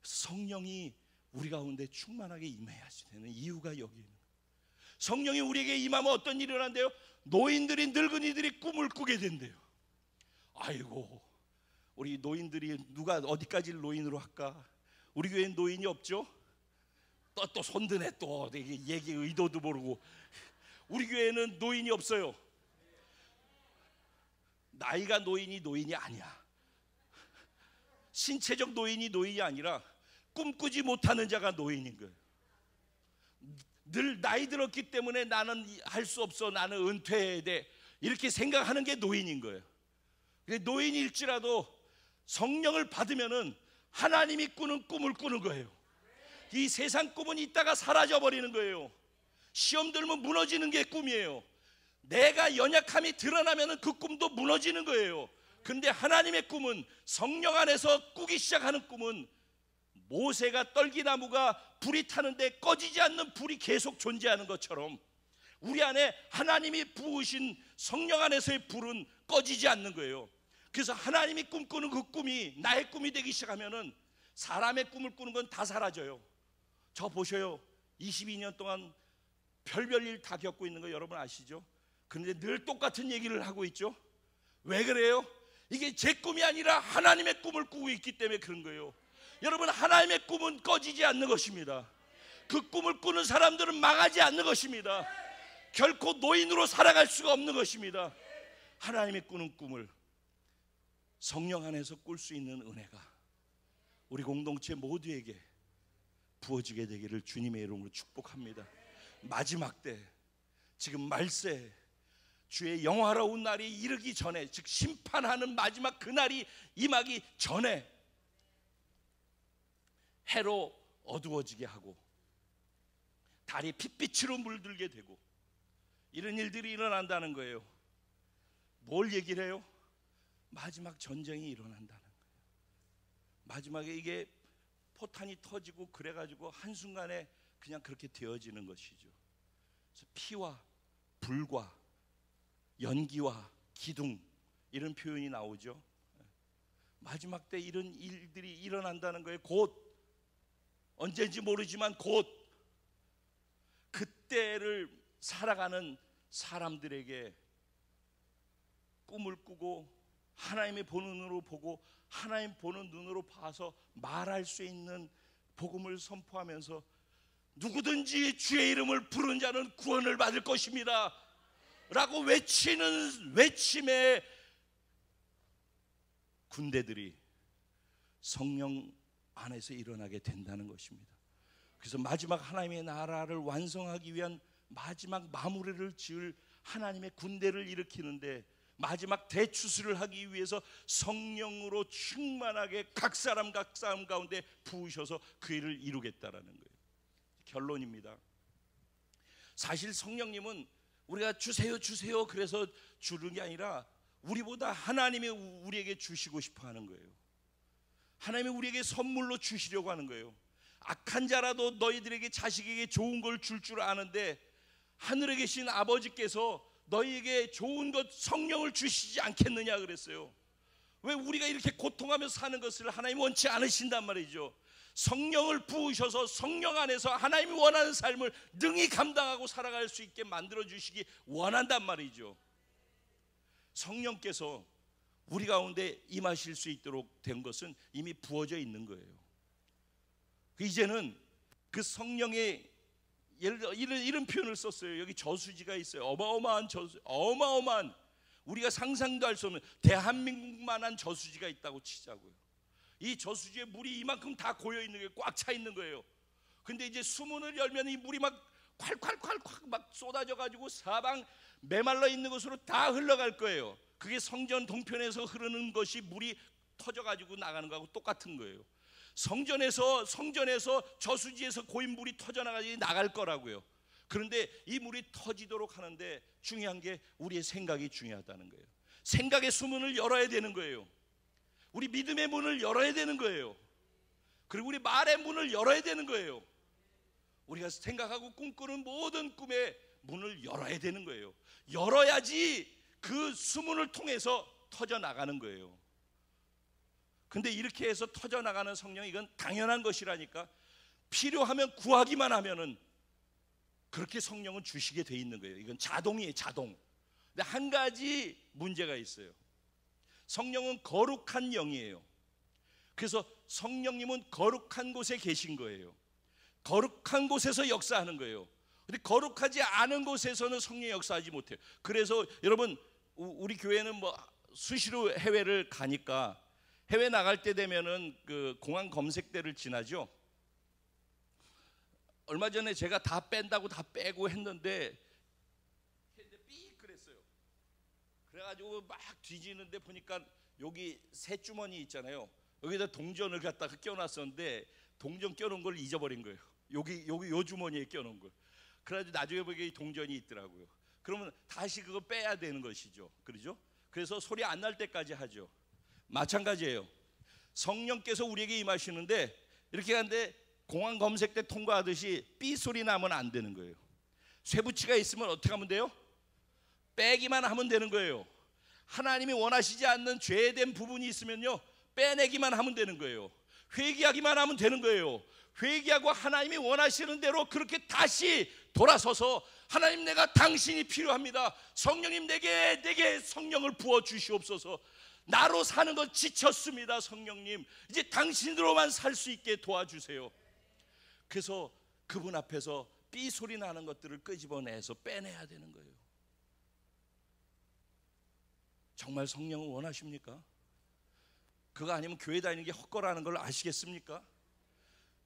성령이 우리 가운데 충만하게 임해야 되는 이유가 여기 있는 거예요. 성령이 우리에게 임하면 어떤 일이 일어난대요? 노인들이 늙은이들이 꿈을 꾸게 된대요. 아이고, 우리 노인들이 누가 어디까지 노인으로 할까? 우리 교회엔 노인이 없죠? 또 손드네. 또 얘기 의도도 모르고. 우리 교회는 노인이 없어요. 나이가 노인이 아니야. 신체적 노인이 아니라 꿈꾸지 못하는 자가 노인인 거예요. 늘 나이 들었기 때문에 나는 할 수 없어, 나는 은퇴해야 돼, 이렇게 생각하는 게 노인인 거예요. 노인일지라도 성령을 받으면은 하나님이 꾸는 꿈을 꾸는 거예요. 이 세상 꿈은 있다가 사라져 버리는 거예요. 시험 들면 무너지는 게 꿈이에요. 내가 연약함이 드러나면 그 꿈도 무너지는 거예요. 근데 하나님의 꿈은, 성령 안에서 꾸기 시작하는 꿈은, 모세가 떨기나무가 불이 타는데 꺼지지 않는 불이 계속 존재하는 것처럼 우리 안에 하나님이 부으신 성령 안에서의 불은 꺼지지 않는 거예요. 그래서 하나님이 꿈꾸는 그 꿈이 나의 꿈이 되기 시작하면은 사람의 꿈을 꾸는 건 다 사라져요. 저 보셔요. 22년 동안 별별 일 다 겪고 있는 거 여러분 아시죠? 그런데 늘 똑같은 얘기를 하고 있죠. 왜 그래요? 이게 제 꿈이 아니라 하나님의 꿈을 꾸고 있기 때문에 그런 거예요. 여러분, 하나님의 꿈은 꺼지지 않는 것입니다. 그 꿈을 꾸는 사람들은 망하지 않는 것입니다. 결코 노인으로 살아갈 수가 없는 것입니다. 하나님의 꾸는 꿈을 성령 안에서 꿀 수 있는 은혜가 우리 공동체 모두에게 부어지게 되기를 주님의 이름으로 축복합니다. 마지막 때, 지금 말세, 주의 영화로운 날이 이르기 전에, 즉 심판하는 마지막 그날이 임하기 전에 해로 어두워지게 하고 달이 핏빛으로 물들게 되고 이런 일들이 일어난다는 거예요. 뭘 얘기를 해요? 마지막 전쟁이 일어난다는 거예요. 마지막에 이게 포탄이 터지고 그래가지고 한순간에 그냥 그렇게 되어지는 것이죠. 그래서 피와 불과 연기와 기둥, 이런 표현이 나오죠. 마지막 때 이런 일들이 일어난다는 거예요. 곧, 언제인지 모르지만 곧 그때를 살아가는 사람들에게 꿈을 꾸고 하나님의 보는 눈으로 보고 하나님 보는 눈으로 봐서 말할 수 있는 복음을 선포하면서 누구든지 주의 이름을 부르는 자는 구원을 받을 것입니다 라고 외치는 외침의 군대들이 성령 안에서 일어나게 된다는 것입니다. 그래서 마지막 하나님의 나라를 완성하기 위한 마지막 마무리를 지을 하나님의 군대를 일으키는데, 마지막 대추수를 하기 위해서 성령으로 충만하게 각 사람 가운데 부으셔서 그 일을 이루겠다라는 거예요. 결론입니다. 사실 성령님은 우리가 주세요 그래서 주는 게 아니라 우리보다 하나님이 우리에게 주시고 싶어 하는 거예요. 하나님이 우리에게 선물로 주시려고 하는 거예요. 악한 자라도 너희들에게 자식에게 좋은 걸 줄 아는데 하늘에 계신 아버지께서 너희에게 좋은 것 성령을 주시지 않겠느냐 그랬어요. 왜 우리가 이렇게 고통하면서 사는 것을 하나님이 원치 않으신단 말이죠. 성령을 부으셔서 성령 안에서 하나님이 원하는 삶을 능히 감당하고 살아갈 수 있게 만들어 주시기 원한단 말이죠. 성령께서 우리 가운데 임하실 수 있도록 된 것은 이미 부어져 있는 거예요. 이제는 그 성령의, 예를 들어 이런 표현을 썼어요. 여기 저수지가 있어요. 어마어마한 저수, 어마어마한, 우리가 상상도 할 수 없는 대한민국만한 저수지가 있다고 치자고요. 이 저수지에 물이 이만큼 다 고여 있는 게 꽉 차 있는 거예요. 근데 이제 수문을 열면 이 물이 막 콸콸콸콸 막 쏟아져 가지고 사방 메말라 있는 곳으로 다 흘러갈 거예요. 그게 성전 동편에서 흐르는 것이 물이 터져 가지고 나가는 거하고 똑같은 거예요. 성전에서 저수지에서 고인 물이 터져 나갈 거라고요. 그런데 이 물이 터지도록 하는데 중요한 게 우리의 생각이 중요하다는 거예요. 생각의 수문을 열어야 되는 거예요. 우리 믿음의 문을 열어야 되는 거예요. 그리고 우리 말의 문을 열어야 되는 거예요. 우리가 생각하고 꿈꾸는 모든 꿈의 문을 열어야 되는 거예요. 열어야지 그 수문을 통해서 터져 나가는 거예요. 근데 이렇게 해서 터져 나가는 성령, 이건 당연한 것이라니까. 필요하면 구하기만 하면은 그렇게 성령은 주시게 돼 있는 거예요. 이건 자동이에요, 자동. 근데 한 가지 문제가 있어요. 성령은 거룩한 영이에요. 그래서 성령님은 거룩한 곳에 계신 거예요. 거룩한 곳에서 역사하는 거예요. 근데 거룩하지 않은 곳에서는 성령이 역사하지 못해요. 그래서 여러분, 우리 교회는 뭐 수시로 해외를 가니까 해외 나갈 때 되면은 그 공항 검색대를 지나죠. 얼마 전에 제가 다 뺀다고 다 빼고 했는데 삐 그랬어요. 그래가지고 막 뒤지는데 보니까 여기 새 주머니 있잖아요. 여기다 동전을 갖다가 껴놨었는데 동전 껴놓은 걸 잊어버린 거예요. 여기 요 주머니에 껴놓은 걸. 그래가지고 나중에 보기에 동전이 있더라고요. 그러면 다시 그거 빼야 되는 것이죠. 그러죠? 그래서 소리 안 날 때까지 하죠. 마찬가지예요. 성령께서 우리에게 임하시는데 이렇게 하는데 공항 검색대 통과하듯이 삐 소리 나면 안 되는 거예요. 쇠붙이가 있으면 어떻게 하면 돼요? 빼기만 하면 되는 거예요. 하나님이 원하시지 않는 죄된 부분이 있으면요, 빼내기만 하면 되는 거예요. 회개하기만 하면 되는 거예요. 회개하고 하나님이 원하시는 대로 그렇게 다시 돌아서서 하나님, 내가 당신이 필요합니다. 성령님, 내게 성령을 부어 주시옵소서. 나로 사는 것 지쳤습니다. 성령님, 이제 당신으로만 살 수 있게 도와주세요. 그래서 그분 앞에서 삐 소리 나는 것들을 끄집어내서 빼내야 되는 거예요. 정말 성령을 원하십니까? 그거 아니면 교회 다니는 게 헛거라는 걸 아시겠습니까?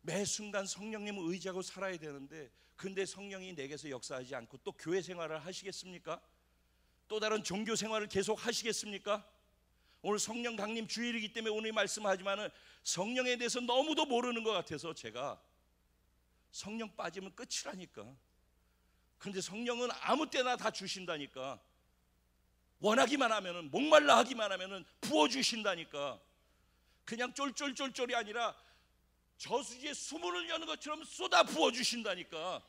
매 순간 성령님을 의지하고 살아야 되는데, 근데 성령이 내게서 역사하지 않고 또 교회 생활을 하시겠습니까? 또 다른 종교 생활을 계속 하시겠습니까? 오늘 성령 강림 주일이기 때문에 오늘 말씀하지만은 성령에 대해서 너무도 모르는 것 같아서 제가 성령 빠지면 끝이라니까. 그런데 성령은 아무 때나 다 주신다니까. 원하기만 하면은, 목말라 하기만 하면은 부어주신다니까. 그냥 쫄쫄쫄쫄이 아니라 저수지에 수문을 여는 것처럼 쏟아 부어주신다니까.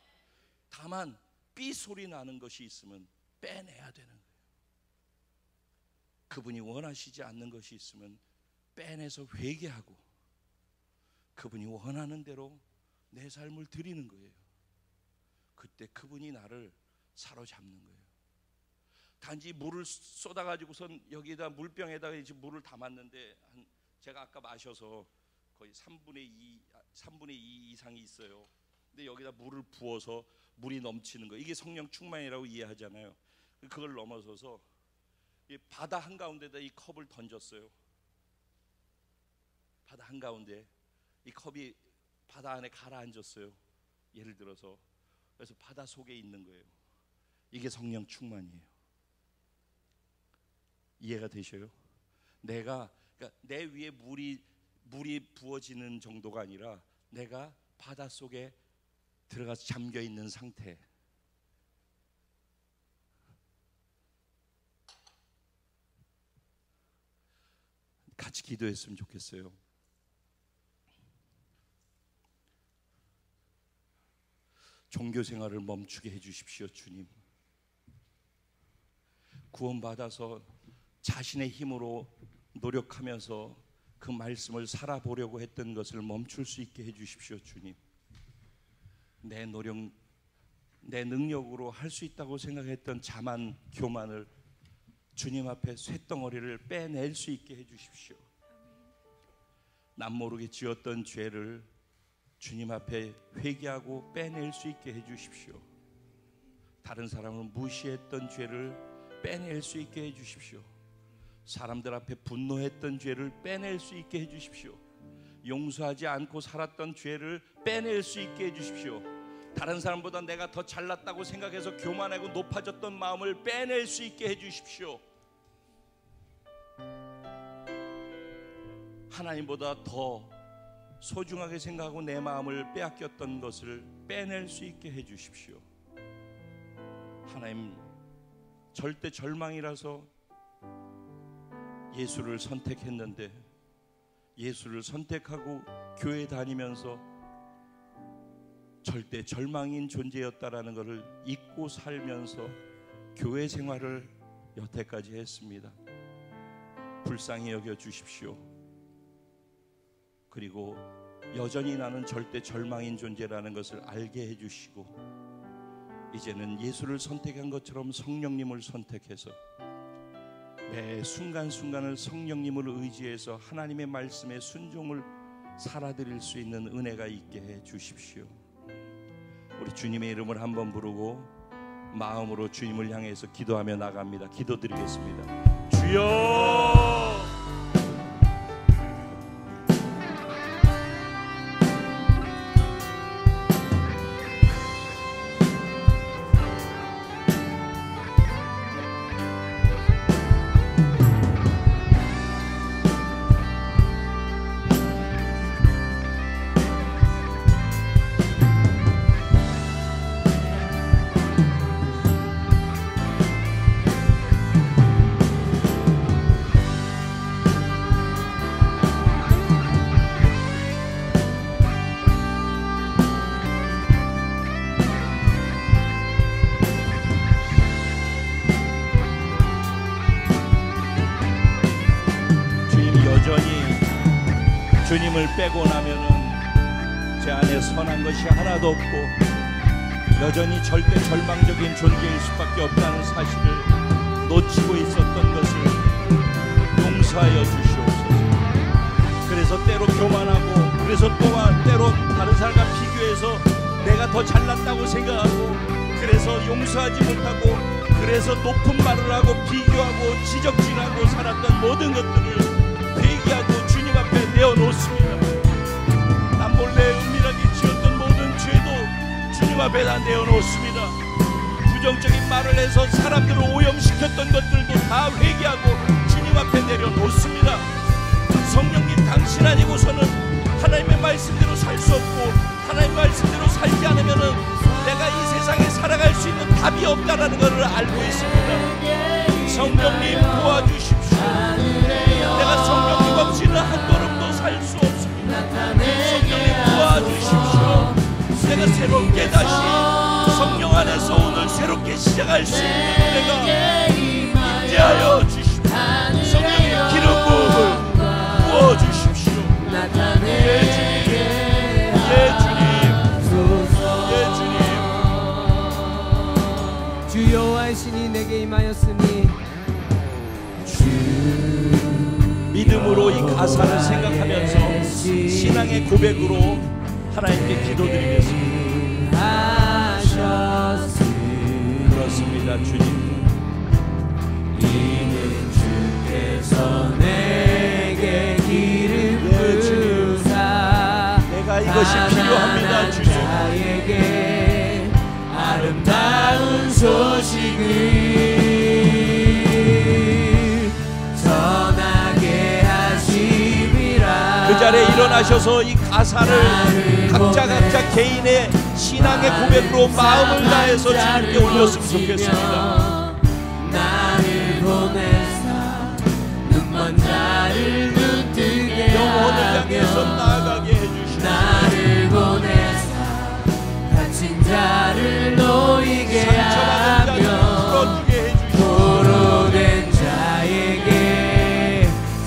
다만 삐 소리 나는 것이 있으면 빼내야 되는 거예요. 그분이 원하시지 않는 것이 있으면 빼내서 회개하고 그분이 원하는 대로 내 삶을 드리는 거예요. 그때 그분이 나를 사로잡는 거예요. 단지 물을 쏟아가지고선 여기다 물병에다가 이제 물을 담았는데, 제가 아까 마셔서 거의 3분의 2 이상이 있어요. 근데 여기다 물을 부어서 물이 넘치는 거, 이게 성령 충만이라고 이해하잖아요. 그걸 넘어서서 이 바다 한가운데다 이 컵을 던졌어요. 바다 한가운데 이 컵이 바다 안에 가라앉았어요. 예를 들어서. 그래서 바다 속에 있는 거예요. 이게 성령 충만이에요. 이해가 되셔요? 그러니까 내 위에 물이 부어지는 정도가 아니라 내가 바다 속에 들어가서 잠겨 있는 상태. 같이 기도했으면 좋겠어요. 종교 생활을 멈추게 해주십시오. 주님, 구원받아서 자신의 힘으로 노력하면서 그 말씀을 살아보려고 했던 것을 멈출 수 있게 해주십시오. 주님, 내 노력, 내 능력으로 할 수 있다고 생각했던 자만, 교만을 주님 앞에 쇳덩어리를 빼낼 수 있게 해주십시오. 남 모르게 지었던 죄를 주님 앞에 회개하고 빼낼 수 있게 해주십시오. 다른 사람을 무시했던 죄를 빼낼 수 있게 해주십시오. 사람들 앞에 분노했던 죄를 빼낼 수 있게 해주십시오. 용서하지 않고 살았던 죄를 빼낼 수 있게 해주십시오. 다른 사람보다 내가 더 잘났다고 생각해서 교만하고 높아졌던 마음을 빼낼 수 있게 해주십시오. 하나님보다 더 소중하게 생각하고 내 마음을 빼앗겼던 것을 빼낼 수 있게 해주십시오. 하나님, 절대 절망이라서 예수를 선택했는데, 예수를 선택하고 교회 다니면서 절대 절망인 존재였다라는 것을 잊고 살면서 교회 생활을 여태까지 했습니다. 불쌍히 여겨 주십시오. 그리고 여전히 나는 절대 절망인 존재라는 것을 알게 해주시고, 이제는 예수를 선택한 것처럼 성령님을 선택해서 매 순간순간을 성령님을 의지해서 하나님의 말씀에 순종을 살아드릴 수 있는 은혜가 있게 해 주십시오. 우리 주님의 이름을 한번 부르고 마음으로 주님을 향해서 기도하며 나갑니다. 기도드리겠습니다. 주여, 주님을 빼고 나면은 제 안에 선한 것이 하나도 없고 여전히 절대 절망적인 존재일 수밖에 없다는 사실을 놓치고 있었던 것을 용서하여 주시옵소서. 그래서 때로 교만하고, 그래서 또한 때로 다른 사람과 비교해서 내가 더 잘났다고 생각하고, 그래서 용서하지 못하고, 그래서 높은 말을 하고 비교하고 지적질하고 살았던 모든 것들을 회개하고 주님 앞에 내어놓습니다. 남몰래 은밀하게 지었던 모든 죄도 주님 앞에 다 내어놓습니다. 부정적인 말을 해서 사람들을 오염시켰던 것들도 다 회개하고 주님 앞에 내려놓습니다. 성령님, 당신 아니고서는 하나님의 말씀대로 살 수 없고, 하나님의 말씀대로 살지 않으면은 내가 이 세상에 살아갈 수 있는 답이 없다라는 것을 알고 있습니다. 성령님 도와주십시오. 내가 성령님 없이는 한 걸음도 살 수 없습니다. 성령님 도와주십시오. 내가 새롭게 다시 성령 안에서 오늘 새롭게 시작할 수 있는 내가 임재하여 주십시오. 성령님 기름 부음을 부어주십시오. 예 주님, 예 주님, 예 주님. 주 여호와의 신이 내게 임하였으니 믿음으로 이 가사를 생각하면서 신앙의 고백으로 하나님께 기도드리겠습니다. 그렇습니다. 주님, 이는 주께서 내게 기름 부으사 내가 이것이 필요합니다. 주님, 자에게 아름다운 소식을 전하게 하심이라. 그 자리에 일어나셔서 이 가사를 각자 개인의 신앙의 고백으로 마음을 다해서 주님께 올렸으면 좋겠습니다. 나를 보내사 눈먼 자를 눈뜨게 영혼을 향해서 하며 나아가게 해주시옵소서. 나를 보내사 갇힌 자를 놓이게 상처받은 자를 하며 풀어주게 해주시옵소서. 포로된 자에게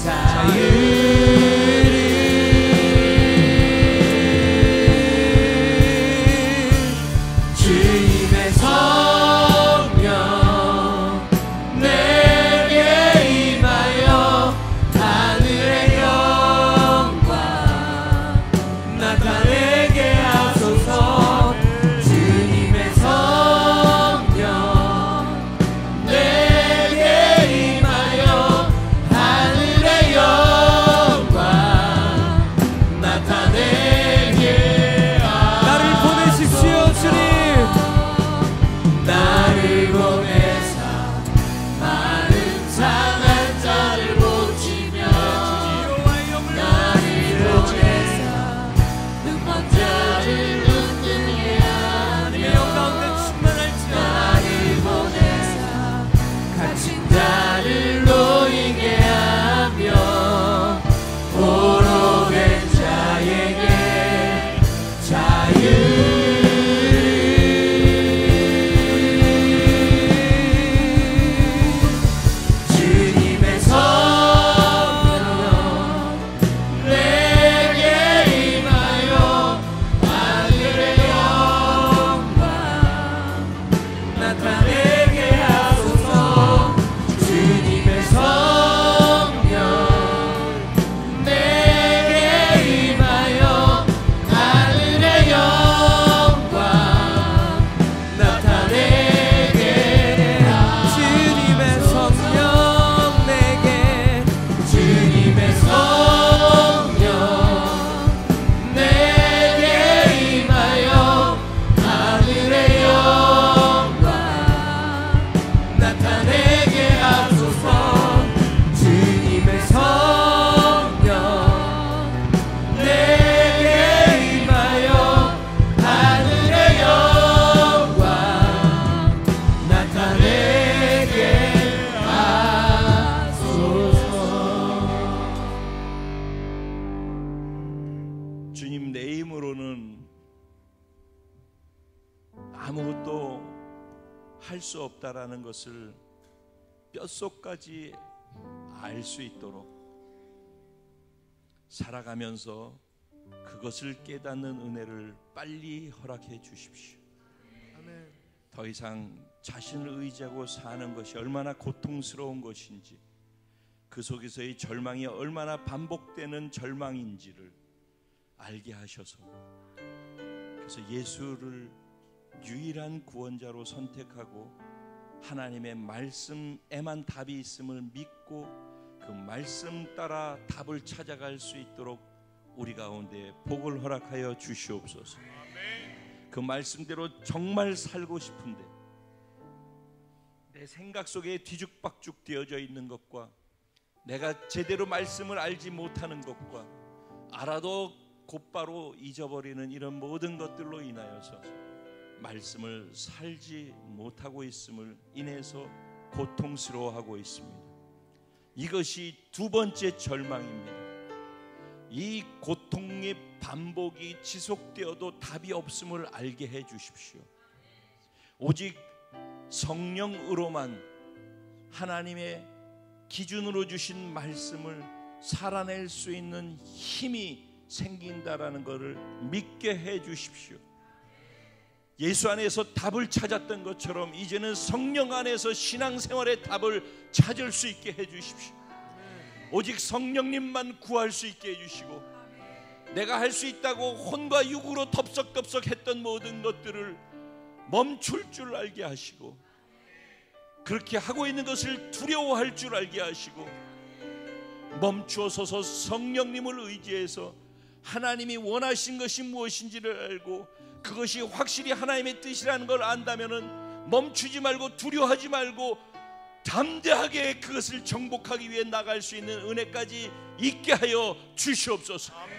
자유를 주님의 성령 내게 임하여 하늘의 영광 나타내게 하소서. 주님의 성령 내게 임하여 하늘의 영광 나타내게 나를 보내십시오. 주님 나를 보내사 많은 상한 자를 고치며 나를 보내사 눈먼 자를 눈뜨게 하며 영가운데 충만할지어다. 나를 보내사 갇힌 자를 놓이게 하며 포로된 자에게 주님의 성령 내게 임하여 하늘의 영광 나타내게 하소서. 주님의 성령 내게 임하여 하늘의 영광 나타내게 주님의 성령 내게 주님의 성령 내게 임하여 하늘의 영광 나타내게 하소서. 주님의 성령 내게 임하여 하늘의 영광 나타내게 하소서. 주님, 내 힘으로는 아무것도 할 수 없다라는 것을 뼛속까지 알 수 있도록 살아가면서 그것을 깨닫는 은혜를 빨리 허락해 주십시오. 아멘. 더 이상 자신을 의지하고 사는 것이 얼마나 고통스러운 것인지, 그 속에서의 절망이 얼마나 반복되는 절망인지를 알게 하셔서, 그래서 예수를 유일한 구원자로 선택하고 하나님의 말씀에만 답이 있음을 믿고 그 말씀 따라 답을 찾아갈 수 있도록 우리 가운데 복을 허락하여 주시옵소서. 그 말씀대로 정말 살고 싶은데 내 생각 속에 뒤죽박죽 되어져 있는 것과 내가 제대로 말씀을 알지 못하는 것과 알아도 곧바로 잊어버리는 이런 모든 것들로 인하여서 말씀을 살지 못하고 있음을 인해서 고통스러워하고 있습니다. 이것이 두 번째 절망입니다. 이 고통의 반복이 지속되어도 답이 없음을 알게 해 주십시오. 오직 성령으로만 하나님의 기준으로 주신 말씀을 살아낼 수 있는 힘이 생긴다라는 것을 믿게 해 주십시오. 예수 안에서 답을 찾았던 것처럼 이제는 성령 안에서 신앙생활의 답을 찾을 수 있게 해 주십시오. 오직 성령님만 구할 수 있게 해주시고, 내가 할 수 있다고 혼과 육으로 덥석덥석 했던 모든 것들을 멈출 줄 알게 하시고, 그렇게 하고 있는 것을 두려워할 줄 알게 하시고, 멈추어서서 성령님을 의지해서 하나님이 원하신 것이 무엇인지를 알고 그것이 확실히 하나님의 뜻이라는 걸 안다면은 멈추지 말고 두려워하지 말고 담대하게 그것을 정복하기 위해 나갈 수 있는 은혜까지 있게 하여 주시옵소서. 아멘.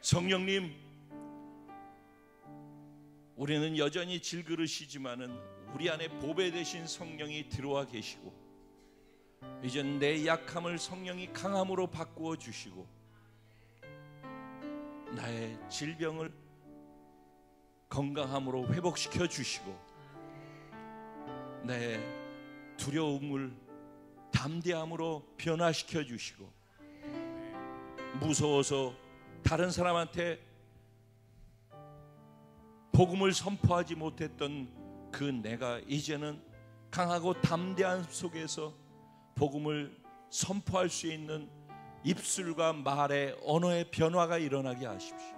성령님, 우리는 여전히 질그릇이지만은 우리 안에 보배 되신 성령이 들어와 계시고, 이젠 내 약함을 성령이 강함으로 바꾸어 주시고, 나의 질병을 건강함으로 회복시켜 주시고, 내 두려움을 담대함으로 변화시켜 주시고, 무서워서 다른 사람한테 복음을 선포하지 못했던 그 내가 이제는 강하고 담대한 속에서 복음을 선포할 수 있는 입술과 말의 언어의 변화가 일어나게 하십시오.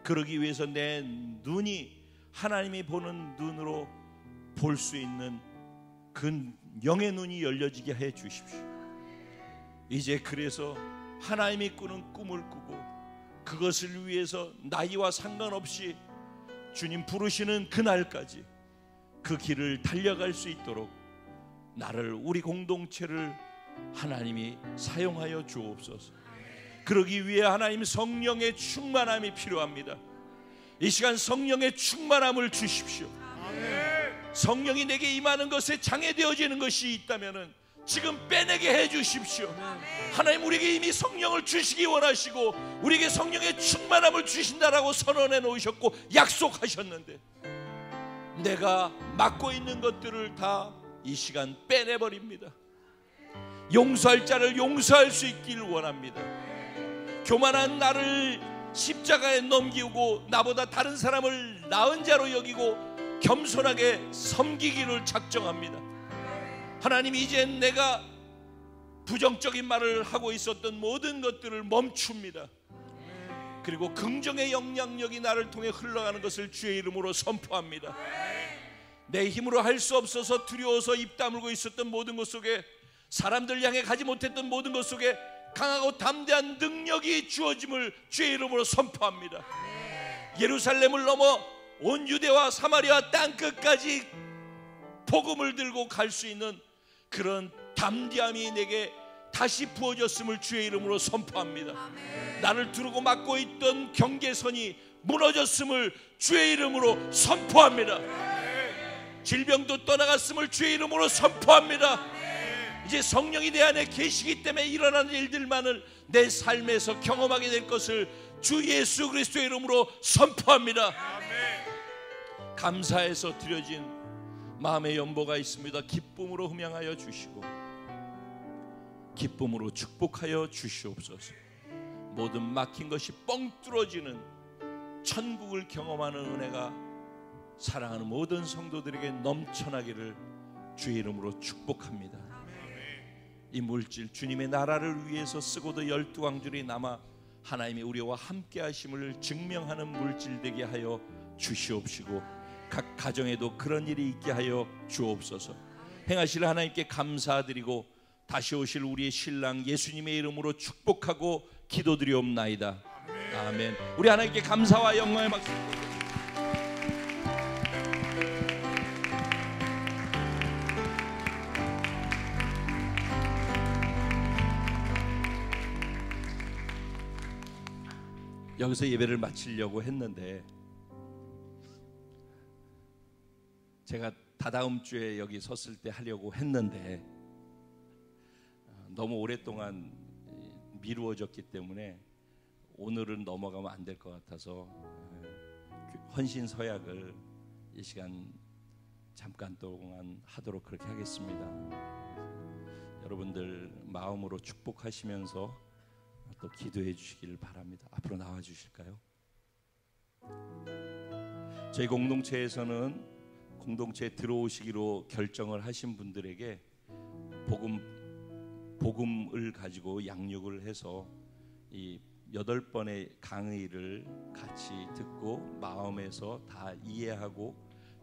그러기 위해서 내 눈이 하나님이 보는 눈으로 볼 수 있는 그 영의 눈이 열려지게 해 주십시오. 이제 그래서 하나님이 꾸는 꿈을 꾸고 그것을 위해서 나이와 상관없이 주님 부르시는 그날까지 그 길을 달려갈 수 있도록 나를, 우리 공동체를 하나님이 사용하여 주옵소서. 그러기 위해 하나님 성령의 충만함이 필요합니다. 이 시간 성령의 충만함을 주십시오. 성령이 내게 임하는 것에 장애되어지는 것이 있다면 지금 빼내게 해 주십시오. 하나님, 우리에게 이미 성령을 주시기 원하시고 우리에게 성령의 충만함을 주신다라고 선언해 놓으셨고 약속하셨는데, 내가 맡고 있는 것들을 다 이 시간 빼내버립니다. 용서할 자를 용서할 수 있길 원합니다. 교만한 나를 십자가에 넘기고 나보다 다른 사람을 나은 자로 여기고 겸손하게 섬기기를 작정합니다. 하나님, 이제 내가 부정적인 말을 하고 있었던 모든 것들을 멈춥니다. 그리고 긍정의 영향력이 나를 통해 흘러가는 것을 주의 이름으로 선포합니다. 내 힘으로 할 수 없어서 두려워서 입 다물고 있었던 모든 것 속에, 사람들 향해 가지 못했던 모든 것 속에 강하고 담대한 능력이 주어짐을 주의 이름으로 선포합니다. 예루살렘을 넘어 온 유대와 사마리아 땅끝까지 복음을 들고 갈 수 있는 그런 담대함이 내게 다시 부어졌음을 주의 이름으로 선포합니다. 나를 두르고 막고 있던 경계선이 무너졌음을 주의 이름으로 선포합니다. 질병도 떠나갔음을 주의 이름으로 선포합니다. 이제 성령이 내 안에 계시기 때문에 일어나는 일들만을 내 삶에서 경험하게 될 것을 주 예수 그리스도의 이름으로 선포합니다. 감사해서 드려진 마음의 연보가 있습니다. 기쁨으로 흠양하여 주시고 기쁨으로 축복하여 주시옵소서. 모든 막힌 것이 뻥 뚫어지는 천국을 경험하는 은혜가 사랑하는 모든 성도들에게 넘쳐나기를 주의 이름으로 축복합니다. 이 물질 주님의 나라를 위해서 쓰고도 12광줄이 남아 하나님이 우리와 함께 하심을 증명하는 물질 되게 하여 주시옵시고 각 가정에도 그런 일이 있게 하여 주옵소서. 행하실 하나님께 감사드리고 다시 오실 우리의 신랑 예수님의 이름으로 축복하고 기도드리옵나이다. 아멘. 우리 하나님께 감사와 영광의 박수. 여기서 예배를 마치려고 했는데 제가 다다음 주에 여기 섰을 때 하려고 했는데 너무 오랫동안 미루어졌기 때문에 오늘은 넘어가면 안 될 것 같아서 헌신 서약을 이 시간 잠깐 동안 하도록 그렇게 하겠습니다. 여러분들 마음으로 축복하시면서 또 기도해 주시기를 바랍니다. 앞으로 나와 주실까요? 저희 공동체에서는 공동체에 들어오시기로 결정을 하신 분들에게 복음을 가지고 양육을 해서 이 8번의 강의를 같이 듣고 마음에서 다 이해하고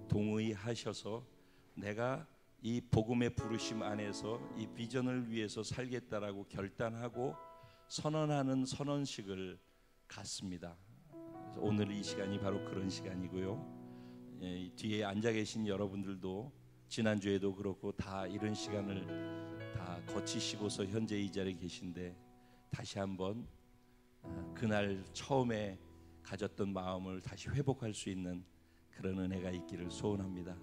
동의하셔서 내가 이 복음의 부르심 안에서 이 비전을 위해서 살겠다라고 결단하고 선언하는 선언식을 갖습니다. 그래서 오늘 이 시간이 바로 그런 시간이고요. 뒤에 앉아 계신 여러분들도 지난주에도 그렇고 다 이런 시간을 다 거치시고서 현재 이 자리에 계신데 다시 한번 그날 처음에 가졌던 마음을 다시 회복할 수 있는 그런 은혜가 있기를 소원합니다.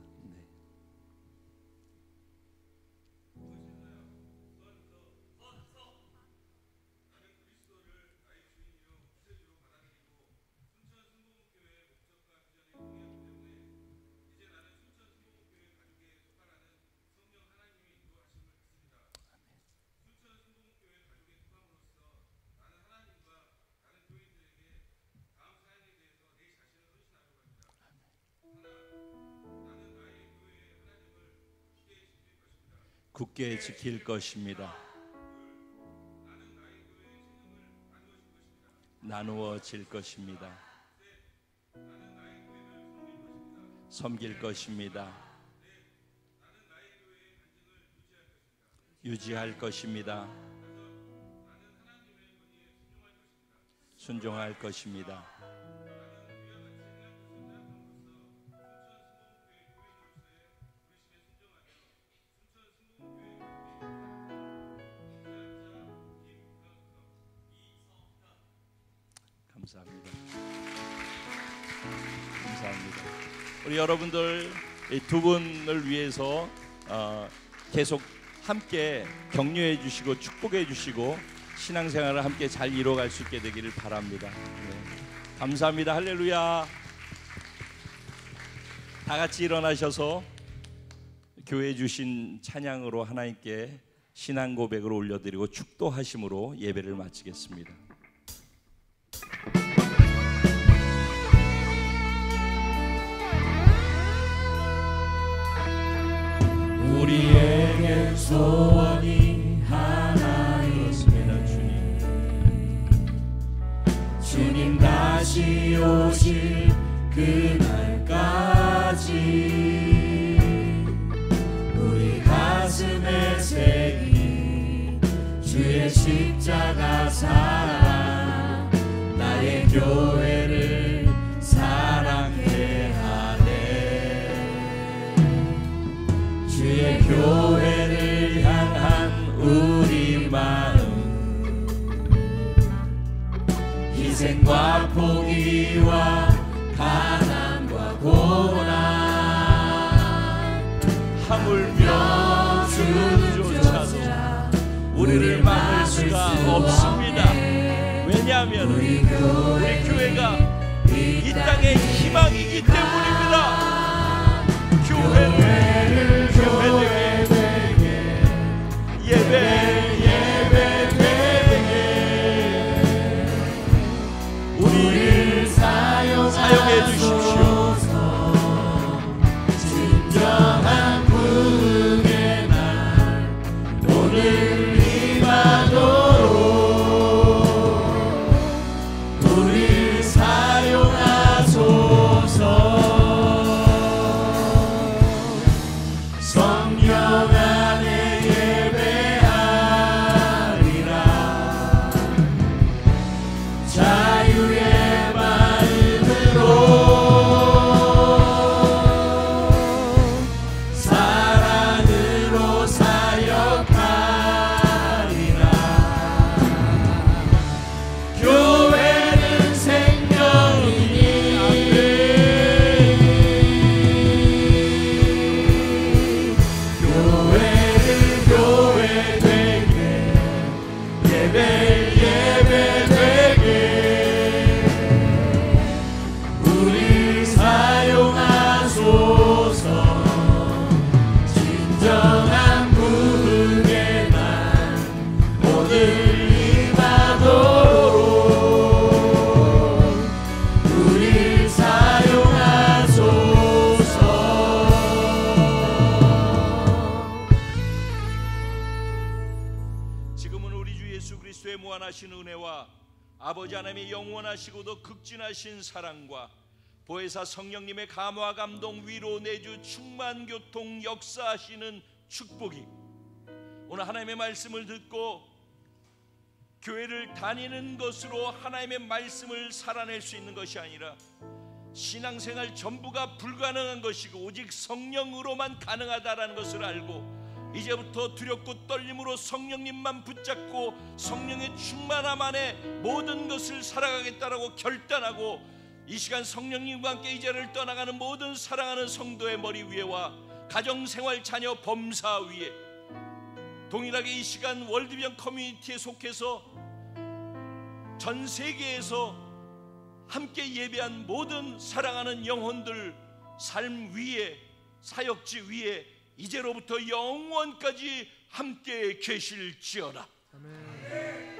굳게 지킬 것입니다. 나누어질 것입니다. 섬길 것입니다. 유지할 것입니다. 순종할 것입니다. 감사합니다. 감사합니다. 우리 여러분들 이 두 분을 위해서 계속 함께 격려해 주시고 축복해 주시고 신앙생활을 함께 잘 이뤄갈 수 있게 되기를 바랍니다. 네. 감사합니다. 할렐루야. 다 같이 일어나셔서 교회 주신 찬양으로 하나님께 신앙 고백을 올려드리고 축도하심으로 예배를 마치겠습니다. 우리에겐 소원이 하나 있습니다. 주님 다시 오실 그날까지 우리 가슴에 새긴 주의 십자가 사랑 나의 교회를 사랑해 하네. 주의 교회를 향한 우리 마음 희생과 포기와 가난과 고난 하물며 주조차도 우리를 막을 수가 없습니다. 왜냐하면 우리 교회가 이 땅의 희망이기 때문입니다. 교회를 예배 충만하신 은혜와 아버지 하나님의 영원하시고도 극진하신 사랑과 보혜사 성령님의 감화 감동 위로 내주 충만 교통 역사하시는 축복이 오늘 하나님의 말씀을 듣고 교회를 다니는 것으로 하나님의 말씀을 살아낼 수 있는 것이 아니라 신앙생활 전부가 불가능한 것이고 오직 성령으로만 가능하다라는 것을 알고 이제부터 두렵고 떨림으로 성령님만 붙잡고 성령의 충만함 안에 모든 것을 살아가겠다라고 결단하고 이 시간 성령님과 함께 이 자리를 떠나가는 모든 사랑하는 성도의 머리 위에와 가정생활 자녀 범사 위에 동일하게 이 시간 월드비전 커뮤니티에 속해서 전 세계에서 함께 예배한 모든 사랑하는 영혼들 삶 위에 사역지 위에 이제로부터 영원까지 함께 계실지어다. 아멘.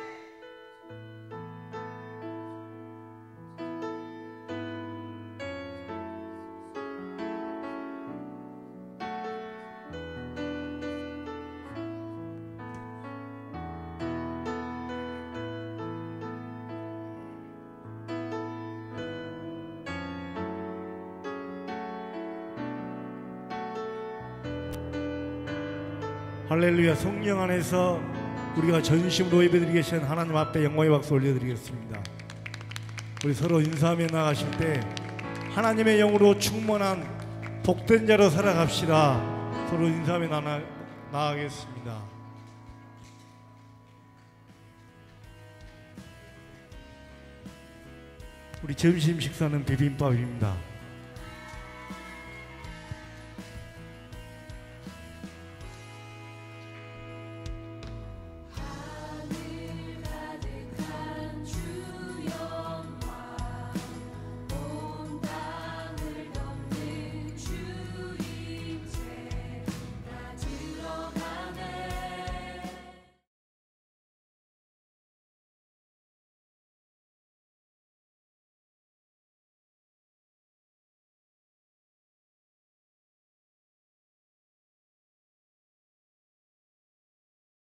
할렐루야. 성령 안에서 우리가 전심으로 예배드리기 시작한 하나님 앞에 영광의 박수 올려드리겠습니다. 우리 서로 인사하며 나가실 때 하나님의 영으로 충만한 복된 자로 살아갑시다. 서로 인사하며 나가겠습니다. 우리 점심 식사는 비빔밥입니다.